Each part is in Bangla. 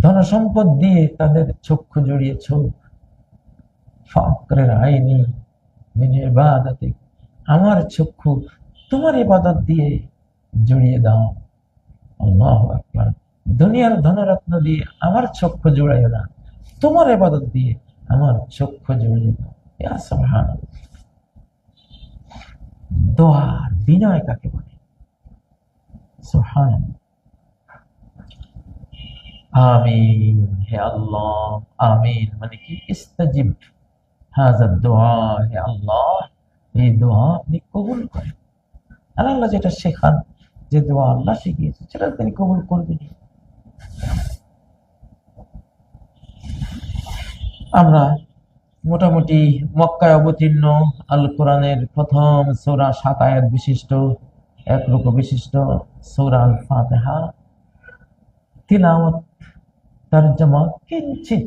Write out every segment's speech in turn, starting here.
ধন সম্পদ দিয়ে তাদের চক্ষু জড়িয়েছ। ফাকরের আইনি মিন ইবাদাতিক, আমার চক্ষু তোমার ইবাদত দিয়ে জড়িয়ে দাও। আল্লাহু আকবার। দুনিয়ার ধনরত্ন দিয়ে আমার চক্ষু জুড়াইও না, তোমার ইবাদত দিয়ে আমার চক্ষু জড়িয়ে দাও। ইয়া সুবহানাল্লাহ। দোয়ার বিনয় কাকে বলে? সুবহানাল্লাহ। আমিন, হে আল্লাহ। আমিন মানে কি? ইস্তাজিব হাযা দুআ, হে আল্লাহ এই দোয়া আপনি কবুল করেন। আর আল্লাহ যেটা শেখান, যে দোয়া আল্লাহ শিখিয়েছে, সেটা তিনি কবুল করবেন। আমরা মোটামুটি মক্কায় অবতীর্ণ আল কোরআনের প্রথম সূরা 7 আয়াত বিশিষ্ট, এক রুকু বিশিষ্ট সূরা আল ফাতিহা তিলাওয়াত, তরজমা, কিঞ্চিত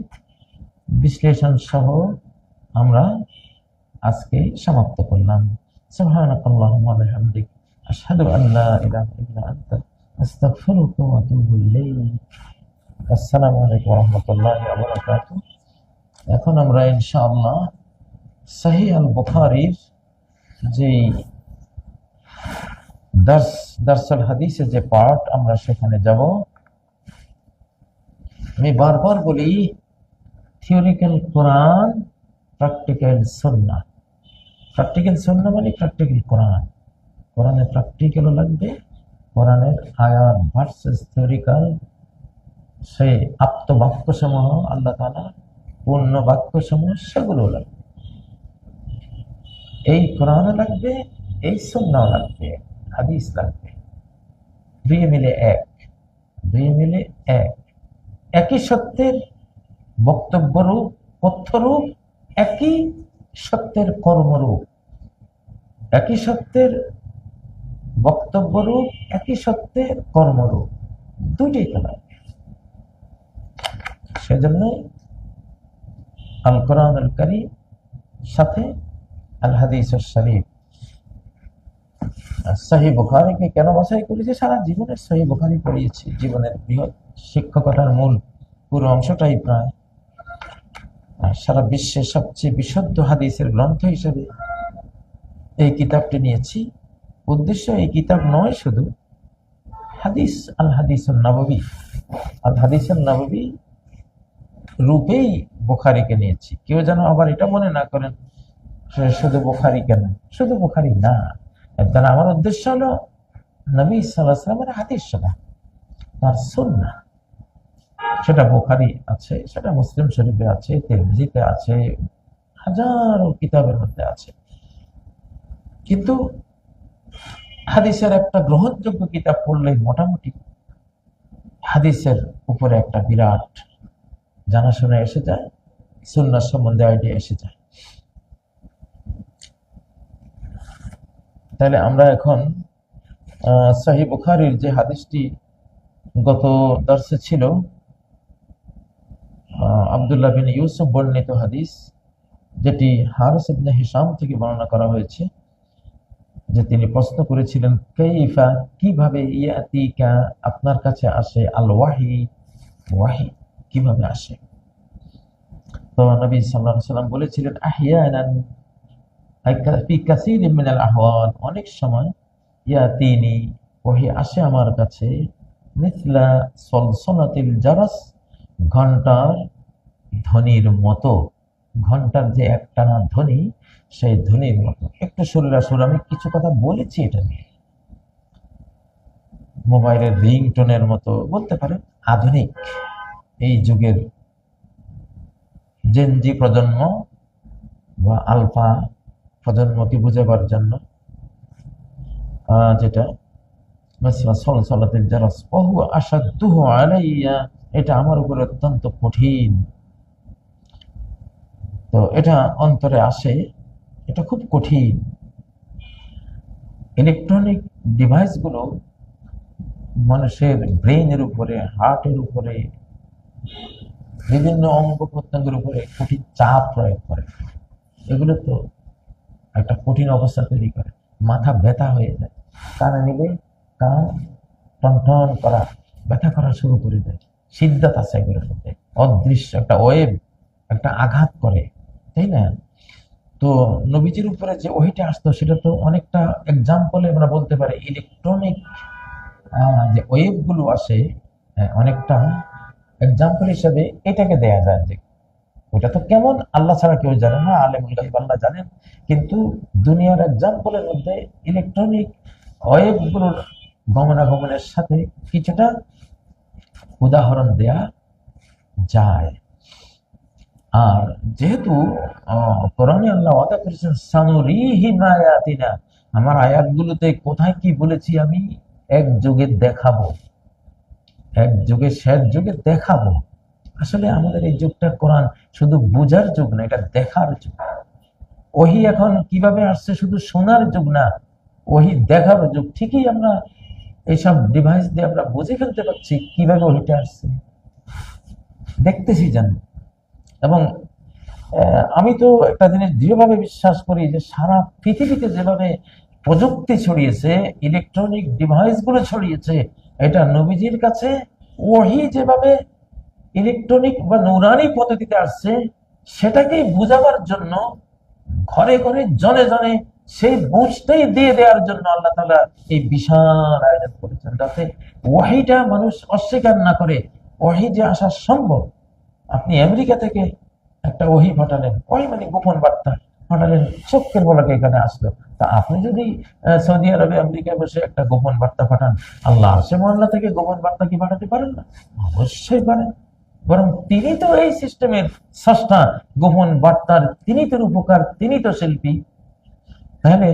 বিশ্লেষণ সহ আমরা আজকে সমাপ্ত করলাম। সুবহানাকাল্লাহুম্মা ওয়া বিহামদিক, আশহাদু আন লা ইলাহা ইল্লা আনতা, আস্তাগফিরুকা ওয়া আতুবু ইলাইক। আসসালামু আলাইকুম ওয়া রাহমাতুল্লাহি ওয়া বারাকাতুহু। এখন আমরা ইনশাআল্লাহ সহিহ আল বুখারীর যে দারসুল হাদিসের যে পার্ট, আমরা সেখানে যাব। আমি বারবার বলি, থিওরিক্যাল কোরআন, প্র্যাকটিক্যাল সুন্নাহ। প্র্যাকটিক্যাল সুন্নাহ মানে প্র্যাকটিক্যাল কোরআন। কোরআনে প্র্যাকটিক্যালও লাগবে, কোরআনের আয়াত ভার্সেস থিওরিক্যাল, সে আপ্ত বাক্য সমূহ, আল্লাহ তাআলা পূর্ণ বাক্য সমূহ, সেগুলো লাগবে। এই কোরআনও লাগবে, এই সুন্নাহও লাগবে, হাদিস লাগবে। দুই মিলে এক, দুই মিলে এক। একই সত্যের বক্তব্যরূপ, তথ্যরূপ, একই সত্যের কর্মরূপ। একই সত্যের বক্তব্যরূপ, একই সত্যের কর্মরূপ, দুইটাই তো লাগবে। সেজন্য আল কোরআন আল কারীম সাথে আল হাদিস শরীফ। সহিহ বুখারীকে কেন বাছাই করেছি? সারা জীবনের সহিহ বুখারী পড়িয়েছি। জীবনের বৃহৎ শিক্ষকতার মূল পুরো অংশটাই প্রায়। সারা বিশ্বের সবচেয়ে বিশুদ্ধ হাদিসের গ্রন্থ হিসেবে এই কিতাবটি নিয়েছি। উদ্দেশ্য এই কিতাব নয় শুধু হাদিস, আল হাদিসুন নববী, আল হাদিসুন নববী রূপেই বুখারীকে নিয়েছি। কেউ যেন আবার এটা মনে না করেন শুধু বুখারী কেন। শুধু বুখারী না, এর দ্বারা আমার উদ্দেশ্য হলো নবী সাল্লাল্লাহু আলাইহি ওয়াসাল্লামের হাদিস শোনা, তার সুন্নাহ। সেটা বুখারী আছে, সেটা মুসলিম শরীফে আছে, তিরমিজিতে আছে, হাজারো কিতাবের মধ্যে আছে। কিন্তু হাদিসের একটা গ্রহণযোগ্য কিতাব পড়লে মোটামুটি হাদিসের উপরে একটা বিরাট জানাশোনা এসে যায়, সুন্নাহ সম্বন্ধে আইডিয়া এসে যায়। তাহলে আমরা এখন সহিহ বুখারীর যে হাদিসটি গত দর্শে ছিল, আব্দুল্লাহ বিন ইউসুফ বর্ণিত হাদিস, যেটি হারিস ইবনে হিশাম থেকে বর্ণনা করা হয়েছে, যে তিনি প্রশ্ন করেছিলেন, কাইফা, কিভাবে, ইয়াতিকা, আপনার কাছে আসে, আল ওয়াহি, ওয়াহি কিভাবে আসে। তো নবী সাল্লাল্লাহু আলাইহি ওয়াসাল্লাম বলেছিলেন, আহইয়ানান ফি কাসীরিন মিনাল আহওয়াল, অনেক সময়, ইয়াতিনি, ওয়াহি আসে আমার কাছে, মিথলা সলসলাতিল জারাস, ঘন্টার ধ্বনির মতো। ঘন্টার যে একটানা ধ্বনি, সেই ধ্বনির মতো। একটু সুর আমি কিছু কথা বলেছি এটা নিয়ে, মোবাইলের রিংটোনের মতো বলতে পারেন। আধুনিক এই যুগের জেনজি প্রজন্ম বা আলফা প্রজন্মকে বোঝাবার জন্য যেটা সলসলাতিল জারাস ওহু আশাদ্দুহু আলাইয়া, এটা আমার উপর অত্যন্ত কঠিন। তো এটা অন্তরে আসে, এটা খুব কঠিন। ইলেকট্রনিক ডিভাইসগুলো মানুষের ব্রেইনের উপরে, হার্টের উপরে, বিভিন্ন অঙ্গ প্রত্যঙ্গের উপরে কঠিন চাপ প্রয়োগ করে। এগুলো তো একটা কঠিন অবস্থা তৈরি করে, মাথা ব্যথা হয়ে যায়, কানে নিলে কান টনটন করা, ব্যথা করা শুরু করে দেয়। সিদ্ধাত আছে এগুলোর মধ্যে, অদৃশ্য একটা ওয়েব, একটা আঘাত করে, তাই না? তো নবীজির উপরে যে ওহিটা আসতো সেটা তো অনেকটা এক্সাম্পলে আমরা বলতে পারি ইলেকট্রনিক যে ওয়েভ গুলো আসে, অনেকটা এক্সাম্পল হিসেবে এটাকে দেয়া যায় যে ওটা তো কেমন আল্লাহ ছাড়া কেউ জানে না, আলেমুল গায়ব আল্লাহ জানেন, কিন্তু দুনিয়ার এক্সাম্পলের মধ্যে ইলেকট্রনিক ওয়েভ গুলোর গমনাগমনের সাথে কিছুটা উদাহরণ দেয়া যায়। আর যেহেতু কোরআনে আল্লাহ ওয়াদা করেছেন সানুরিহিম আয়াতিনা, আমার আয়াতগুলোতে কোথায় কি বলেছি আমি এক যুগে দেখাবো, এক যুগে শেষ যুগে দেখাবো। আসলে আমাদের এই যুগটা কোরআন শুধু বুঝার যুগ না, এটা দেখার যুগ। ওহি এখন কিভাবে আসছে শুধু শোনার যুগ না, ওহি দেখার যুগ। ঠিকই আমরা এইসব ডিভাইস দিয়ে আমরা বুঝে ফেলতে পারছি কিভাবে ওহিটা আসছে, দেখতেছি জানি। এবং আমি তো একটা জিনিস দৃঢ়ভাবে বিশ্বাস করি যে সারা পৃথিবীতে যেভাবে প্রযুক্তি ছড়িয়েছে, ইলেকট্রনিক ডিভাইস গুলো ছড়িয়েছে, এটা নবীজির কাছে ওহি যেভাবে ইলেকট্রনিক বা নূরানি পদ্ধতিতে আসছে সেটাকে বুঝাবার জন্য ঘরে ঘরে জনে জনে সেই বুঝটাই দিয়ে দেওয়ার জন্য আল্লাহ তাআলা এই বিশাল আয়োজন করেছেন, যাতে ওয়াহিটা মানুষ অস্বীকার না করে। ওয়াহি যে আসা সম্ভব, আপনি আমেরিকা থেকে একটা ওহি পাঠালেন, ওহি মানে গোপন বার্তা পাঠালেন, চোখের বলাকে এখানে আসলো। তা আপনি যদি সৌদি আরবে আমেরিকায় বসে একটা গোপন বার্তা পাঠান, আল্লাহ আরশে মহল্লা থেকে গোপন বার্তা কি পাঠাতে পারেন না? অবশ্যই পারেন। বরং তিনি তো এই সিস্টেমের স্রষ্টা, গোপন বার্তার তিনি তো রূপকার, তিনি তো শিল্পী। তাহলে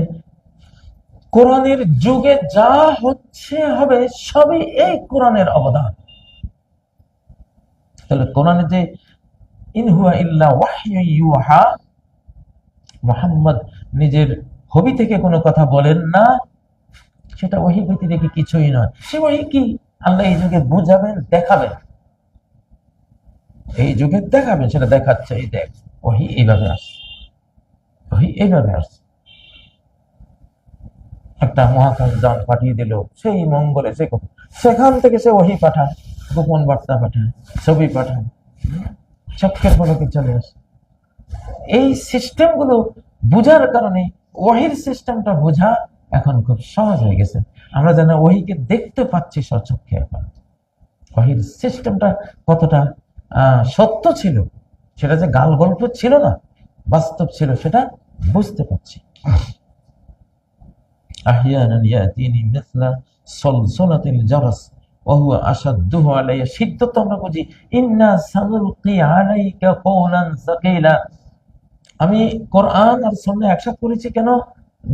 কোরআনের যুগে যা হচ্ছে হবে সবই এই কোরআনের অবদান। তাহলে কোরআনে যে ইন হুয়া ইল্লা ওয়াহয়ুন ইউহা, মুহাম্মদ নিজের হবি থেকে কোনো কথা বলেন না, সেটা ওহী ব্যতিরেকে কিছুই নয়। সে ওহী কি আল্লাহ এই যুগে বুঝাবেন, দেখাবেন, এই যুগে দেখাবেন, সেটা দেখাচ্ছে। এই দেখ ওহী এইভাবে আসছে, ওহী এইভাবে আসছে। একটা মহাকাশ যান পাঠিয়ে দিল সেই মঙ্গলে, সেখান থেকে সে ওহী পাঠায়, গোপন বার্তা পাঠায়, ছবি পাঠায়, চক্ষের পলকে চলে আসে। এই সিস্টেম গুলো বুঝার কারণে ওহির সিস্টেমটা বোঝা এখন খুব সহজ হয়ে গেছে। আমরা যেন ওহিকে দেখতে পাচ্ছি স্বচক্ষে। এখন ওহির সিস্টেমটা কতটা সত্য ছিল, সেটা যে গাল গল্প ছিল না, বাস্তব ছিল, সেটা বুঝতে পারছি। আহইয়ানান ইয়াতিনি মিসলা সলসলাতিল জারাস ওয়া হুয়া আশাদ্দুহু আলাইয়া, সিদ্ধত আমরা বুঝি ইন্না সানুলকি আলাইকা কওলান সাকিলা। আমি কোরআন আর সুন্নাহ একসাথে করেছি কেন?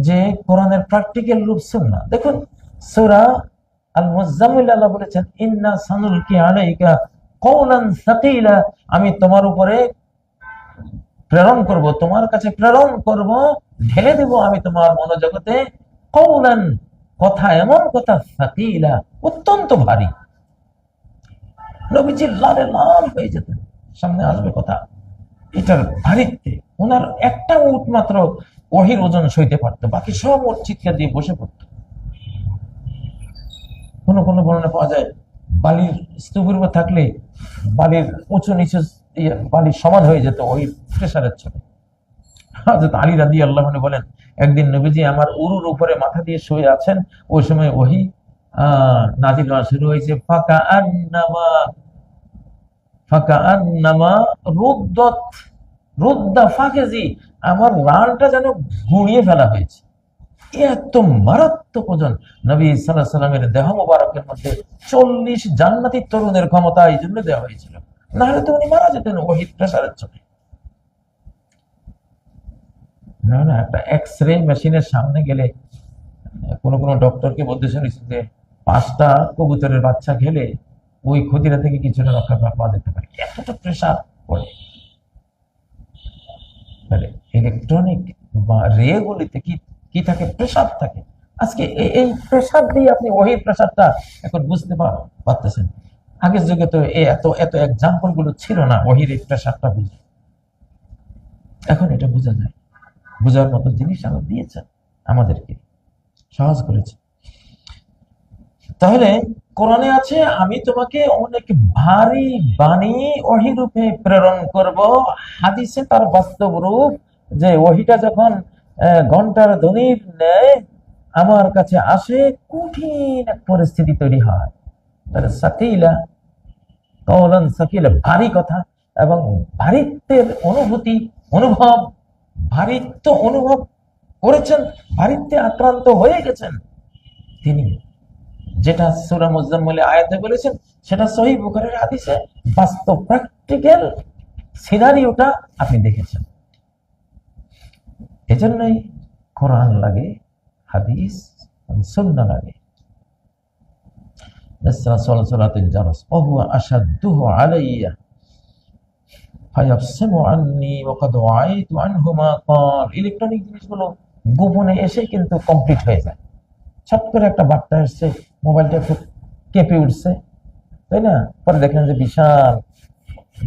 যে কোরআনের প্র্যাকটিক্যাল রূপ সুন্নাহ। দেখুন সূরা আল মুজাম্মিল আল্লাহ বলেছেন ইন্না সানুলকি আলাইকা কওলান সাকিলা, আমি তোমার উপরে প্রেরণ করব, তোমার কাছে প্রেরণ করব, ঢেলে দেব আমি তোমার মনোজগতে কওলান, কথা, এমন কথা, সাকিলা, অত্যন্ত ভারী। নবীজি লালে লাল হয়ে যেতেন, সামনে আসবে কথা, এটার ভারীত্বে ওনার একটা উট মাত্র ওহির ওজন সইতে পারতো, বাকি সব ওট চিৎকার দিয়ে বসে পড়তো। কোনো কোনো বর্ণনা পাওয়া যায় বালির স্তূপের উপর থাকলে বালির উঁচু নিচু বালির সমান হয়ে যেত ওই প্রেসারের ছবি। হযরত আলী রাদিয়াল্লাহু আনহু বলেন একদিন নবীজি আমার উরুর উপরে মাথা দিয়ে শুয়ে আছেন, ওই সময় ওহী নাযিল হওয়া শুরু হয়েছে। ফাকাআন্নামা রুদ্দা ফাকেজি, আমার রানটা যেন গুঁড়িয়ে ফেলা হয়েছে। এত মারাত্মক ওজন। নবী সাল্লাল্লাহু আলাইহি সাল্লামের দেহ মোবারকের মধ্যে 40 জান্নাতি তরুণের ক্ষমতা এই জন্য দেওয়া হয়েছিল, না হলে তো উনি মারা যেতেন ওহীর প্রেসারের চোটে। না না, একটা এক্স-রে মেশিনের সামনে গেলে কোনো কোনো ডক্টরকে বলতে শুনেছি যে 5টা কবুতরের বাচ্চা খেলে ওই ক্ষতিটা থেকে কিছুটা রক্ষা পাওয়া যেতে পারে, এতটা প্রেসার পড়ে। ইলেকট্রনিক বা রে গুলিতে কি কি থাকে? প্রেসার থাকে। আজকে এই প্রেসার দিয়ে আপনি ওহির প্রেসারটা এখন বুঝতে পারতেছেন। আগের যুগে তো এত এত এক্সাম্পল গুলো ছিল না ওহির এই প্রেসারটা বুঝে। এখন এটা বোঝা যায়, বোঝার মতো জিনিস আল্লাহ দিয়েছেন, আমাদেরকে সহজ করেছে। তাহলে কোরআনে আছে, আমি তোমাকে অনেক ভারী বাণী ওহী রূপে প্রেরণ করব। হাদিসে তার বাস্তব রূপ, যে ওহীটা যখন ঘন্টার ধ্বনির ন্যায় আমার কাছে আসে, কঠিন এক পরিস্থিতি তৈরি হয়। তাহলে সাকিলা, কওলান সাকিলা, ভারী কথা, এবং ভারিত্বের অনুভব, ভারিত্ব অনুভব করেছেন, ভারিত্বে আক্রান্ত হয়ে গেছেন তিনি। যেটা সূরা মুজাম্মিলে আয়াতে বলেছেন, সেটা সহিহ বুখারীর হাদিসে বাস্তব প্র্যাকটিক্যাল সিনারিওটা আপনি দেখেছেন। এজন্যই কোরআন লাগে, হাদিস সুন্নাহ লাগে। সালাতুল জারস ওয়া আশাদ্দুহু আলাইয়া ফায়াফসিমু আন্নী ওয়া ক্বাদ ওয়াইতু আনহু মা ক্বাল। ইলেকট্রনিক জিনিসগুলো গোপনে এসে কিন্তু কমপ্লিট হয়ে যায়। ছট করে একটা বার্তা এসছে, মোবাইলটা একটু কেঁপে উঠছে, তাই না? পরে দেখলেন যে বিশাল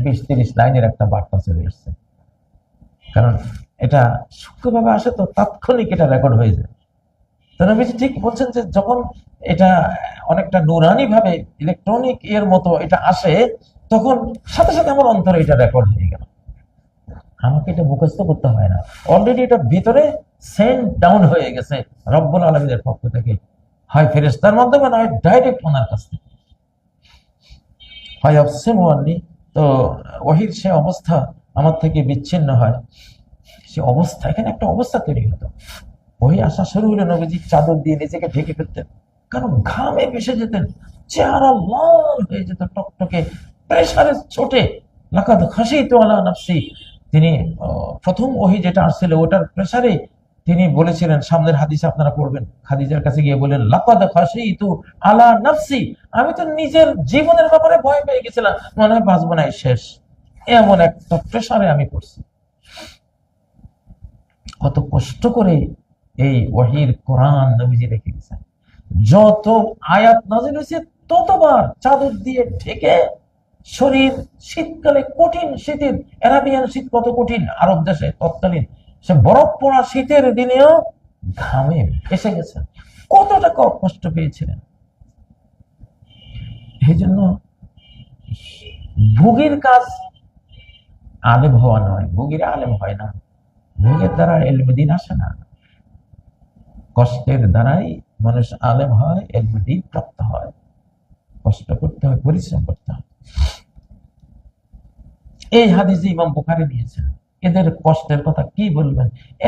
20-30 লাইনের একটা বার্তা চলে এসছে। কারণ এটা সূক্ষ্মভাবে আসে তো তাৎক্ষণিক এটা রেকর্ড হয়ে যায়। তো নবীজি ঠিক বলছেন যে যখন এটা অনেকটা নুরানি ভাবে ইলেকট্রনিক এর মতো এটা আসে, তখন সাথে সাথে আমার অন্তরে এটা রেকর্ড হয়ে গেল। আমাকে এটা মুখস্থ করতে হয় না, অলরেডি এটা ভিতরে সেন্ড ডাউন হয়ে গেছে রব্বুল আলামিনের পক্ষ থেকে, হয় ফেরেশতার মাধ্যমে, নয় ডাইরেক্ট ওনার কাছ থেকে। হয় অবসেমনি, তো ওহির সে অবস্থা আমার থেকে বিচ্ছিন্ন হয়, সে অবস্থা, এখানে একটা অবস্থা তৈরি হতো। ওহি আসা শুরু হলে নবীজি চাদর দিয়ে নিজেকে ঢেকে ফেলতেন, কারণ ঘামে ভেসে যেতেন, চেহারা লাল হয়ে যেত টকটকে, প্রেসারের চোটে। লাকাদ খাশিতু আলা নাফসি, তিনি প্রথম ওহি যেটা আসছিল ওটার প্রেসারে তিনি বলেছিলেন, সামনের হাদিসে আপনারা পড়বেন, খাদিজার কাছে গিয়ে বলেন, লাকাদ খাশিতু আলা নাফসি, আমি তো নিজের জীবনের ব্যাপারে ভয় পেয়ে গেছিলাম, মনে হয় বাঁচবো না, শেষ, এমন একটা প্রেসারে আমি পড়ছি। কত কষ্ট করে এই ওয়াহির কোরআন নবীজি রেখে গেছেন। যত আয়াত নাযিল হয়েছে ততবার চাদর দিয়ে ঢেকে শরীর, শীতকালে কঠিন শীতের, আরাবিয়ান শীত কত কঠিন আরব দেশে তৎকালীন, সে বরফ পড়া শীতের দিনেও ঘামে ভেসে গেছেন, কতটা কষ্ট পেয়েছিলেন। এই জন্য ভোগীর কাজ আলেম হওয়া নয়, ভোগীরা আলেম হয় না, ভোগের দ্বারা ইলমে দ্বীন আসে না, কষ্টের দ্বারাই মানুষ আলেম হয়, ইলমে দ্বীন প্রাপ্ত হয়। কষ্ট করতে হয়, পরিশ্রম করতে হয়। এই হাদিসে ইমাম বুখারী নিয়েছেন, এদের কষ্টের কথা কি বলবেন।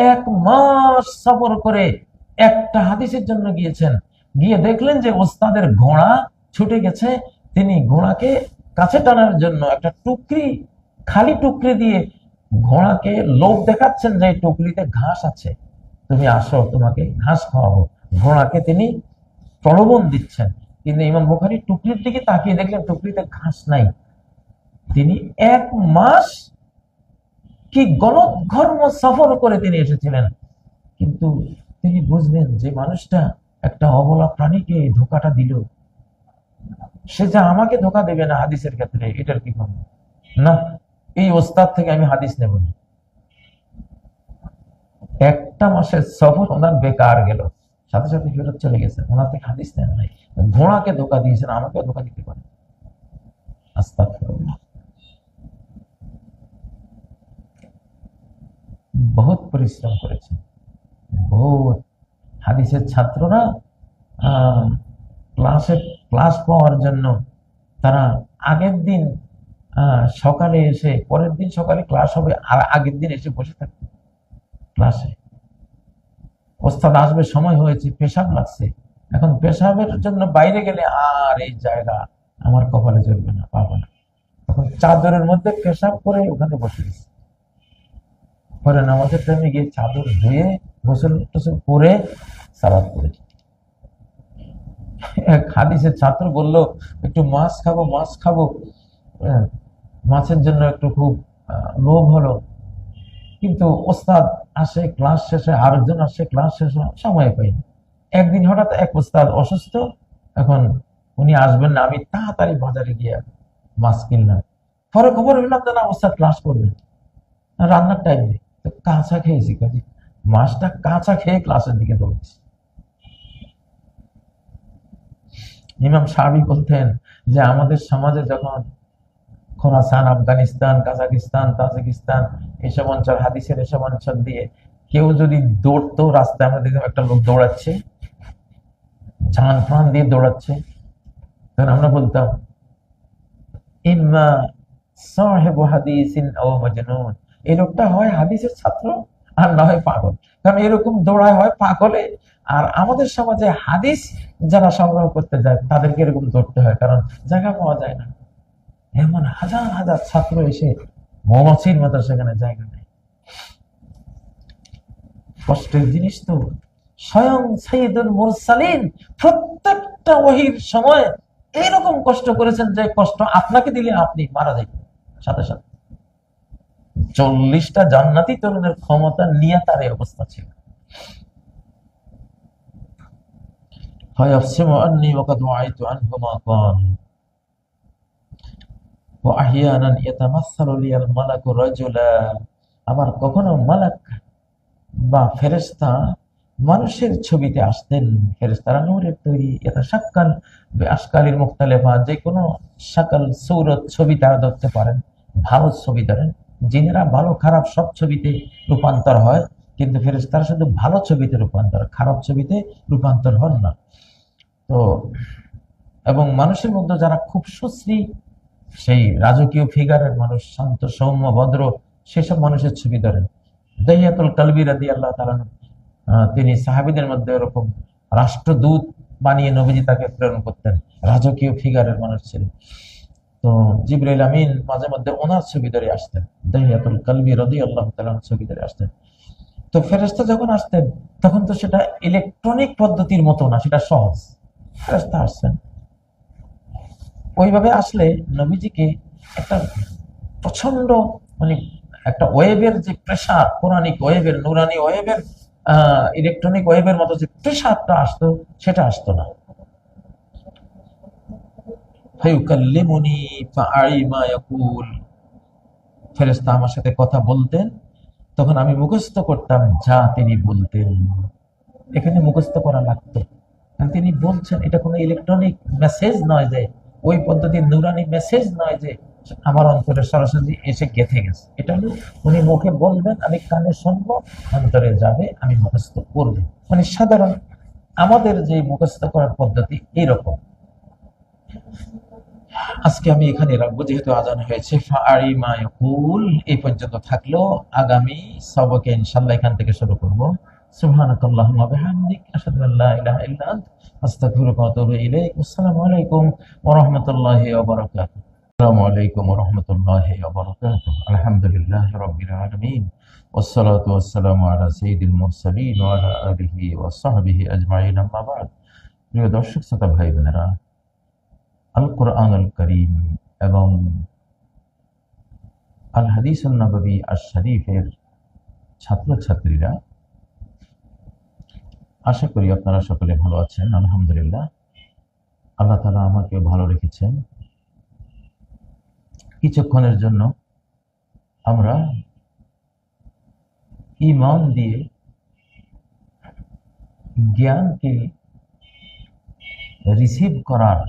1 মাস সফর করে একটা হাদিসের জন্য গিয়েছেন, গিয়ে দেখলেন যে ওস্তাদের ঘোড়া ছুটে গেছে, তিনি ঘোড়াকে কাছে টানার জন্য একটা টুকরি, খালি টুকরি দিয়ে ঘোড়াকে লোভ দেখাচ্ছেন যে এই টুকরিতে ঘাস আছে, তুমি আসো, তোমাকে ঘাস খাওয়াবো। ঘোড়াকে তিনি প্রলোভন দিচ্ছেন, কিন্তু ইমাম বুখারী টুকরির দিকে তাকিয়ে দেখলেন টুকরিতে ঘাস নাই। তিনি 1 মাস কি গণধর্ম সফর করে তিনি এসেছিলেন, কিন্তু তিনি বুঝলেন যে মানুষটা একটা অবলা প্রাণীকে ধোকাটা দিল, সে যা আমাকে ধোকা দেবে না হাদিসের ক্ষেত্রে, এটার কি করবো না, এই ওস্তাদ থেকে আমি হাদিস নেব না। 1টা মাসের সফর ওনার বেকার গেল, সাথে সাথে ফেরত চলে গেছেন, ওনার থেকে হাদিস নেন নাই। ঘোড়াকে ধোকা দিয়েছেন, আমাকে ধোকা দিতে পারে। আস্তাগফিরুল্লাহ। বহুত পরিশ্রম করেছেন, বহুত। হাদিসের ছাত্ররা ক্লাস পাওয়ার জন্য তারা আগের দিন সকালে এসে, পরের দিন সকালে ক্লাস হবে, আর আগের দিন এসে বসে থাকবে ক্লাসে। ওস্তাদ আসবে, সময় হয়েছে, পেশাব লাগছে, এখন পেশাবের জন্য বাইরে গেলে আর এই জায়গা আমার কপালে চলবে না, পাবো না, তখন চাদরের মধ্যে পেশাব করে ওখানে বসে গেছে। পরে নামাজের টাইমে গিয়ে চাদর ধুয়ে গোসল টোসল করে সালাত করেছে। এক হাদিসের ছাত্র বলল, একটু মাছ খাবো, মাছ খাবো, মাছের জন্য একটু খুব লোভ হলো, কিন্তু ওস্তাদ আসে ক্লাস শেষে, আরেকজন আসে ক্লাস শেষে, সময় পাইনি। একদিন হঠাৎ এক ওস্তাদ অসুস্থ, এখন উনি আসবেন না, আমি তাড়াতাড়ি বাজারে গিয়ে মাছ কিনলাম। পরে খবর হইলাম যে না, ওস্তাদ ক্লাস করবেন, রান্নার টাইম নেই, কাঁচা খেয়েছি, কাজে মাছটা কাঁচা খেয়ে ক্লাসের দিকে দৌড়েছি। ইমাম সাহাবী বলতেন যে আমাদের সমাজে যখন খোরাসান, আফগানিস্তান, কাজাকিস্তান, তাজিকিস্তান এসব অঞ্চল, হাদিসের এসব অঞ্চল দিয়ে কেউ যদি দৌড়তো, রাস্তায় আমরা দেখলাম একটা লোক দৌড়াচ্ছে, জান প্রাণ দিয়ে দৌড়াচ্ছে, তখন আমরা বলতাম ইম্মা সাহেবু হাদিসিন আও মাজনুন, এই লোকটা হয় হাদিসের ছাত্র আর না হয় পাগল। কারণ এরকম দৌড়ায় হয় পাগলে, আর আমাদের সমাজে হাদিস যারা সংগ্রহ করতে যায় তাদেরকে এরকম দৌড়তে হয়, কারণ জায়গা পাওয়া যায় না। এমন হাজার হাজার ছাত্র এসে মৌমাছির মতো সেখানে জায়গা নেয়। কষ্টের জিনিস তো। স্বয়ং সাইয়্যিদুল মুরসালিন প্রত্যেকটা ওহীর সময় এরকম কষ্ট করেছেন যে কষ্ট আপনাকে দিলে আপনি মারা যাবেন সাথে সাথে। 40টা জান্নাতি তরুণের ক্ষমতা নিয়ে তার এই অবস্থা ছিল। ফায়াফসিমু আন্নী ওয়াকাদ ওয়াইতু আনহু মা ক্বাল ওয়া আহইয়ানান ইয়াতামাসসালু লিয়াল মালাকু রাজুলা। আবার কখনো মালাক বা ফেরেশতা মানুষের ছবিতে আসতেন। ফেরেশতারা নূরের তৈরি, এটা শাক্কাল আশকালিল মুখতালিফা, যে কোনো শাকাল সূরত ছবি তারা ধরতে পারেন, ভালো ছবি ধরেন। জিনেরা ভালো খারাপ সব ছবিতে রূপান্তর হয়, কিন্তু ফেরেশতারা শুধু ভালো ছবিতে রূপান্তর, খারাপ ছবিতে রূপান্তর হন না। তো এবং মানুষের মধ্যে যারা খুব সুশ্রী, সেই রাজকীয় ফিগারের মানুষ, শান্ত সৌম্য ভদ্র, সেসব মানুষের ছবি ধরেন। দাহিয়াতুল কালবি রাদিয়াল্লাহু তাআলা তিনি সাহাবীদের মধ্যে এরকম রাষ্ট্রদূত বানিয়ে নবীজি তাকে প্রেরণ করতেন, রাজকীয় ফিগারের মানুষ ছিলেন। তো জিবরাইল আমিন মাঝে মধ্যে ওনার ছবি ধরে আসতেন, দাহিয়াতুল কালবি রাদিয়াল্লাহু তাআলার ছবি ধরে আসতেন। তো ফেরেশতা যখন আসতেন তখন তো সেটা ইলেকট্রনিক পদ্ধতির মতো না, সেটা সহজ। ফেরেশতা আসছেন, ওইভাবে আসলে নবীজিকে একটা প্রচন্ড মানে একটা ওয়েভের যে প্রেসার, কোরআনিক ওয়েভের, নুরানি ওয়েভের, ইলেকট্রনিক ওয়েভের মতো যে প্রেসারটা আসতো সেটা আসতো না। ফায়ুকাল্লিমুনি ফাআই মা ইয়াকুল, ফেরেশতা আমার সাথে কথা বলতেন, তখন আমি মুখস্থ করতাম যা তিনি বলতেন। এখানে মুখস্থ করা লাগতো, কারণ তিনি বলছেন, এটা কোনো ইলেকট্রনিক মেসেজ নয় যে ওই পদ্ধতির নুরানি মেসেজ নয় যে আমার অন্তরে সরাসরি এসে গেঁথে গেছে। এটা হলো উনি মুখে বলবেন, আমি কানে শুনবো, অন্তরে যাবে, আমি মুখস্থ করবো। মানে সাধারণ আমাদের যে মুখস্থ করার পদ্ধতি এইরকম। আজকে আমি এখানে রাখবো, যেহেতু আজান হয়েছে। ফাআই মা ইয়াকুল এই পর্যন্ত থাকলো। আগামী সবকে ইনশাআল্লাহ এখান থেকে শুরু করব। সুবহানাকাল্লাহুম্মা বিহামদিক আশহাদু আল্লা ইলাহা ইল্লা আনতা আস্তাগফিরুকা ওয়া আতুবু ইলাইক। আসসালামু আলাইকুম ওয়া রাহমাতুল্লাহি ওয়া বারাকাতুহু। আসসালামু আলাইকুম ওয়া রাহমাতুল্লাহি ওয়া বারাকাতুহু। আলহামদুলিল্লাহি রাব্বিল আলামিন ওয়াসসালাতু ওয়াসসালামু আলা সাইয়্যিদিল মুরসালিন ওয়া আলা আলিহি ওয়া সাহবিহি আজমাইন, আম্মা বা'দ। প্রিয় দর্শক শ্রোতা ভাই বোনেরা, আল কোরআনুল কারীম এবং আল হাদিসুন নববী আশ-শরীফের ছাত্রছাত্রীরা, আশা করি আপনারা সকলে ভালো আছেন। আলহামদুলিল্লাহ, আল্লাহ তাআলা আমাকে ভালো রেখেছেন। কিছুক্ষণের জন্য আমরা ঈমান দিয়ে জ্ঞানকে রিসিভ করার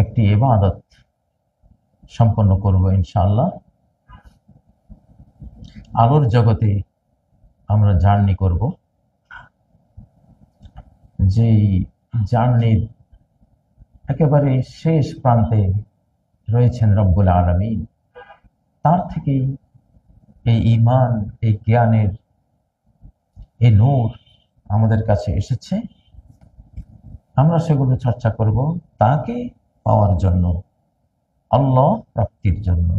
একটি ইবাদত সম্পন্ন করব ইনশাআল্লাহ। আলোর জগতে আমরা জার্নি করব, যেই জার্নির একেবারে শেষ প্রান্তে রয়েছেন রব্বুল আলামিন। তার থেকেই এই ঈমান, এই জ্ঞানের এই নূর আমাদের কাছে এসেছে। আমরা সেগুলো চর্চা করব তাকে পাওয়ার জন্য, আল্লাহ প্রাপ্তির জন্য।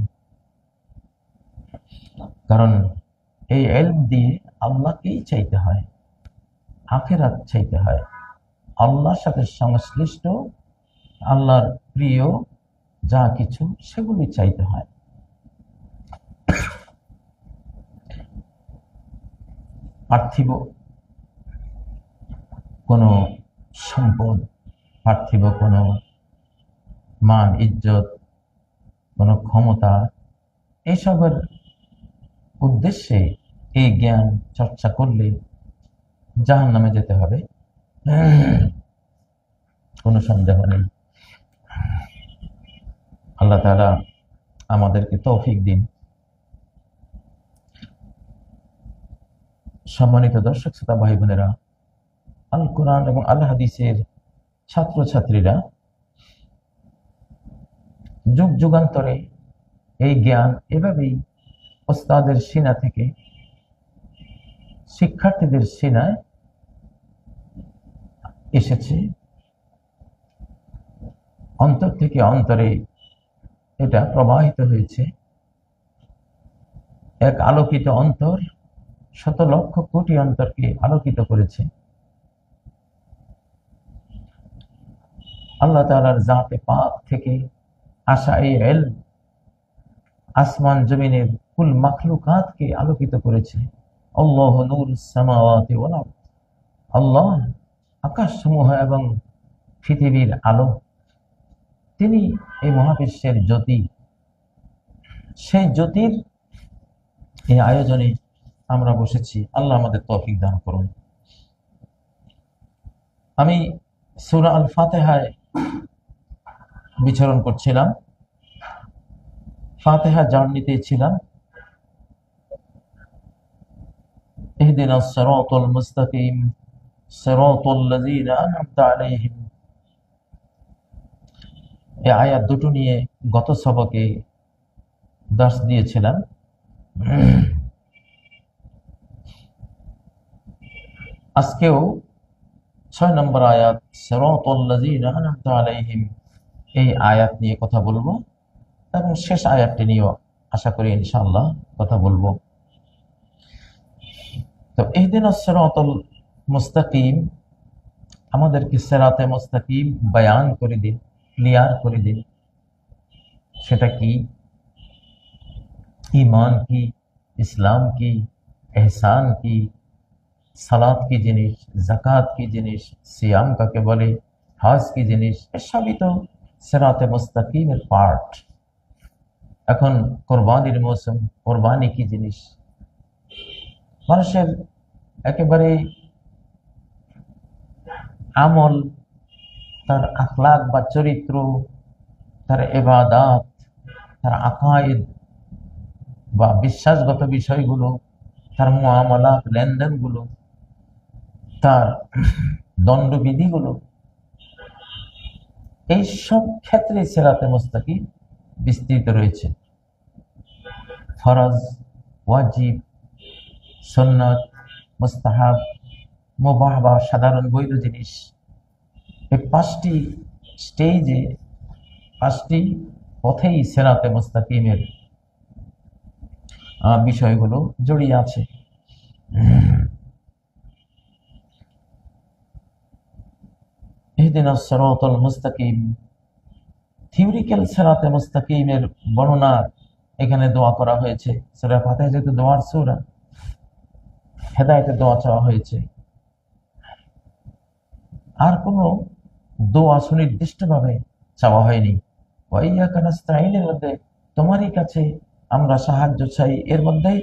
কারণ এই ইলম দিয়ে আল্লাহকেই চাইতে হয়, আখিরাত চাইতে হয়, আল্লাহর সাথে সংশ্লিষ্ট, আল্লাহর প্রিয় যা কিছু সেগুলি চাইতে হয়। পার্থিব কোনো সম্পদ, পার্থিব কোনো মান ইজ্জত, কোনো ক্ষমতা, এইসবের উদ্দেশ্যে এই জ্ঞান চর্চা করলে জাহান্নামে যেতে হবে। কোনো সন্দেহ নেই। আল্লাহ তাআলা আমাদেরকে তৌফিক দিন। সম্মানিত দর্শক শ্রোতা ভাই বোনেরা, আল কোরআন এবং আল হাদিসের ছাত্রছাত্রীরা যুগ যুগান্তরে এই জ্ঞান এভাবেই ওস্তাদের সিনা থেকে শিক্ষার্থীদের সিনায় এসেছে। অন্তর থেকে অন্তরে এটা প্রবাহিত হয়েছে। এক আলোকিত অন্তর শত লক্ষ কোটি অন্তরকে আলোকিত করেছে। আল্লাহ তাআলার জাতে পাক থেকে আসা এই ইলম আসমান জমিনের কুল মাখলুকাতকে আলোকিত করেছে। আল্লাহু নূরুস সামাওয়াতি ওয়াল আরদ, আল্লাহ আকাশসমূহ এবং পৃথিবীর আলো। তিনি এই মহাবিশ্বের জ্যোতি। সেই জ্যোতির এই আয়োজনে আমরা বসেছি। আল্লাহ আমাদের তৌফিক দান করুন। আমি সূরা আল ফাতিহায় বিচরণ করছিলাম, ফাতিহা জার্নিতে ছিলাম। ইহদিনাস সিরাতাল মুস্তাকিম সিরাতাল লাযীনা আন'আমতা আলাইহিম, এই আয়াত দুটো নিয়ে গত সবকে দার্স দিয়েছিলাম। আজকেও 6 নম্বর আয়াত সিরাতাল লাযীনা আন'আমতা আলাইহিম, এই আয়াত নিয়ে কথা বলবো এবং শেষ আয়াতটি নিয়েও আশা করি ইনশাআল্লাহ কথা বলবো। তো ইহদিনাস সিরাতাল মুস্তাকিম, আমাদেরকে সিরাতে মুস্তাকিম বয়ান করে দিন, ক্লিয়ার করে দিন। সেটা কি? ঈমান কি, ইসলাম কি, ইহসান কি, সালাত কি জিনিস, যাকাত কি জিনিস, সিয়াম কাকে বলে, হজ কি জিনিস, এসবই তো সিরাতে মুস্তাকিমের পার্ট। এখন কোরবানির মৌসুম, কোরবানি কি জিনিস? মানুষের একেবারে আমল, তার আখলাক বা চরিত্র, তার ইবাদত, তার আকায়েদ বা বিশ্বাসগত বিষয়গুলো, তার মুআমালাত লেনদেনগুলো, তার দণ্ডবিধিগুলো, এই সব ক্ষেত্রে সিরাতে মুস্তাকিম বিস্তৃত রয়েছে। ফরজ, ওয়াজিব, সুন্নাত, মুস্তাহাব, মুবাহ বা সাধারণ বৈধ জিনিস, এই 5টি স্টেজে, 5টি পথেই সিরাতে মুস্তাকিমের বিষয়গুলো জড়িয়ে আছে। ইহদিনাস সিরাতাল মুস্তাকিম, থিওরিক্যাল সিরাতে মুস্তাকিমের বর্ণনা এখানে দোয়া করা হয়েছে। সূরা ফাতিহা যেহেতু দোয়ার সূরা, হেদায়েতের দোয়া চাওয়া হয়েছে। আর কোনো দোয়া সুনির্দিষ্টভাবে চাওয়া হয়নি। ওয়া ইয়্যাকা নাস্তাঈনের মধ্যে তোমারই কাছে আমরা সাহায্য চাই, এর মধ্যেই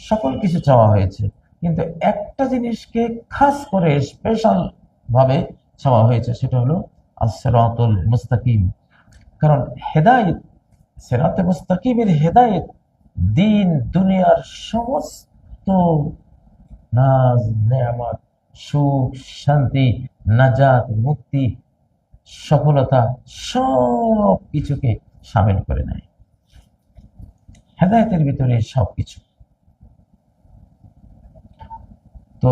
সকল কিছু চাওয়া হয়েছে। কিন্তু একটা জিনিসকে খাস করে স্পেশাল ভাবে চাওয়া হয়েছে, সেটা হলো আস-সিরাতুল মুস্তাকিম। কারণ হেদায়েত, সিরাতে মুস্তাকিমের হেদায়েত দিন দুনিয়ার সমস্ত নাজ নেয়ামত, সুখ শান্তি, নাজাত, মুক্তি, সফলতা সব কিছুকে শামিল করে নেয়। হেদায়েতের ভিতরে সবকিছু। তো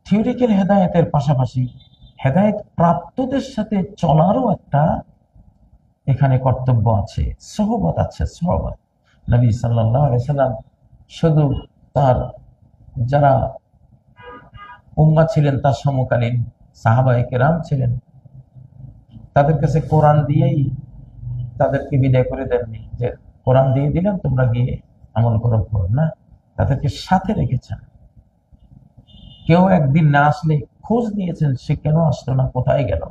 থিওরিক্যাল হেদায়েতের পাশাপাশি হেদায়েত প্রাপ্তদের সাথে চলারও একটা এখানে কর্তব্য আছে, সোহবত আছে। সোহবত, নবী সাল্লাল্লাহু আলাইহি সাল্লাম শুধু তার যারা উম্মাহ ছিলেন, তার সমকালীন সাহাবায়ে কেরাম ছিলেন, তাদের কাছে কোরআন দিয়েই তাদেরকে বিদায় করে দেননি, যে কোরআন দিয়ে দিলাম তোমরা গিয়ে আমল করো, করো না। তাদেরকে সাথে রেখেছেন। কেউ একদিন না আসলে খোঁজ নিয়েছেন, সে কেন আসলো না, কোথায় গেল।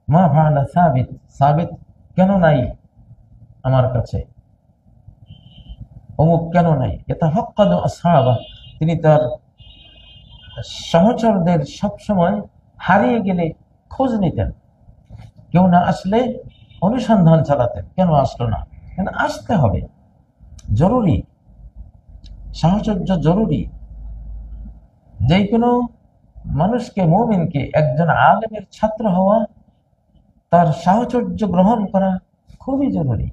মা ফাআলা সাবিত, সাবিত কেন নাই আমার কাছে, অমুক কেন নাই। ইয়াতাফাক্কাদু আসহাবা, তিনি তার সহচরদের সবসময় হারিয়ে গেলে খোঁজ নিতেন। কেউ না আসলে অনুসন্ধান চালাতেন, কেন আসলো না, কেন আসতে হবে, জরুরি, সাহচর্য জরুরি। যে কোনো মানুষকে, মুমিনকে, একজন আলেমের ছাত্র হওয়া, তার সাহচর্য গ্রহণ করা খুবই জরুরি,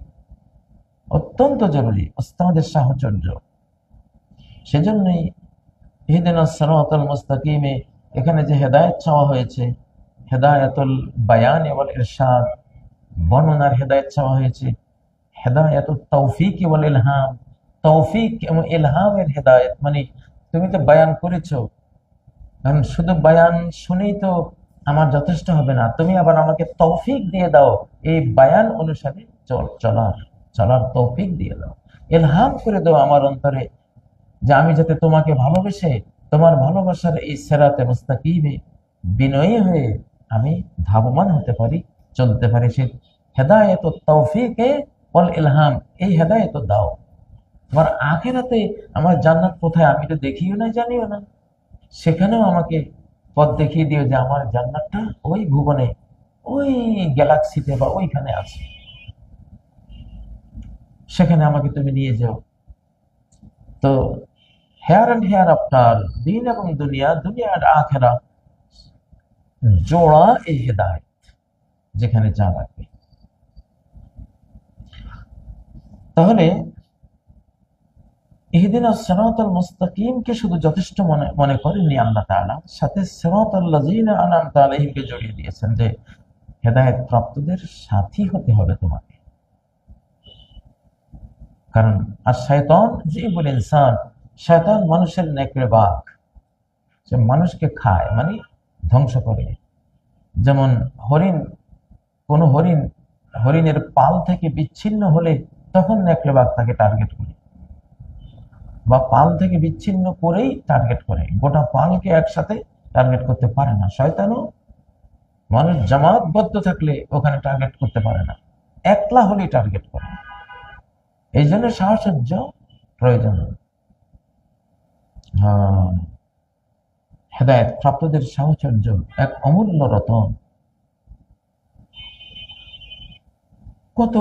অত্যন্ত জরুরি, ওস্তাদের সাহচর্য। সেজন্যই ইহদিনাস সিরাতাল মুস্তাকিমে এখানে যে হেদায়েত চাওয়া হয়েছে, হেদায়েতুল বায়ান ওয়াল ইরশাদ, বর্ণনার হেদায়েত চাওয়া হয়েছে, হেদায়েতুত তৌফিক ওয়াল ইলহাম, তৌফিক এবং ইলহামের হেদায়েত। মানে তুমি তো বয়ান করেছো, কারণ শুধু বয়ান শুনেই তো আমার যথেষ্ট হবে না, তুমি আবার আমাকে তৌফিক দিয়ে দাও এই বয়ান অনুসারে চলার চলার তৌফিক দিয়ে দাও, ইলহাম করে দাও আমার অন্তরে, যে আমি যাতে তোমাকে ভালোবেসে তোমার ভালোবাসার এই সিরাতে মুস্তাকিমে বিনয়ী হয়ে আমি ধাবমান হতে পারি, চলতে পারি। সে হেদায়েত ও তৌফিকে ওয়াল ইলহাম, এই হেদায়েত দাও। আমার আখিরাতে আমার জান্নাত কোথায় আমি তো দেখিও না, জানিও না, সেখানেও আমাকে পথ দেখিয়ে দিও যে আমার জান্নাতটা ওই ভুবনে, ওই গ্যালাক্সিতে বা ওইখানে আছে, সেখানে আমাকে তুমি নিয়ে যাও। তো হেয়ার অ্যান্ড হেয়ার আফটার, দিন এবং দুনিয়া, দুনিয়া আর আখেরা জোড়া এই হেদায়েত, যেখানে যা লাগবে। তাহলে ইহদিনাস সিরাতাল মুস্তাকিমকে শুধু যথেষ্ট মনে করেননি আল্লাহ তাআলা, সাথে সিরাতাল লাযিনা আনআমতা আলাইহিমকে জড়িয়ে দিয়েছেন, যে হেদায়েত প্রাপ্তদের সাথী হতে হবে তোমাকে। কারণ আর শয়তান জিবুল ইনসান, শয়তান মানুষের নেকড়ে বাঘ, সে মানুষকে খায়, মানে ধ্বংস করে। যেমন হরিণ, কোন হরিণের পাল থেকে বিচ্ছিন্ন হলে তখন নেকড়ে বাঘ তাকে টার্গেট করে, বা পাল থেকে বিচ্ছিন্ন করেই টার্গেট করে, গোটা পালকে একসাথে টার্গেট করতে পারে না। শয়তানও মানুষ জামাতবদ্ধ থাকলে ওখানে টার্গেট করতে পারে না, একলা হলেই টার্গেট করে। এই জন্য সাহচর্য প্রয়োজন। হেদায়েত প্রাপ্তদের সাহচর্য এক অমূল্য রতন। কত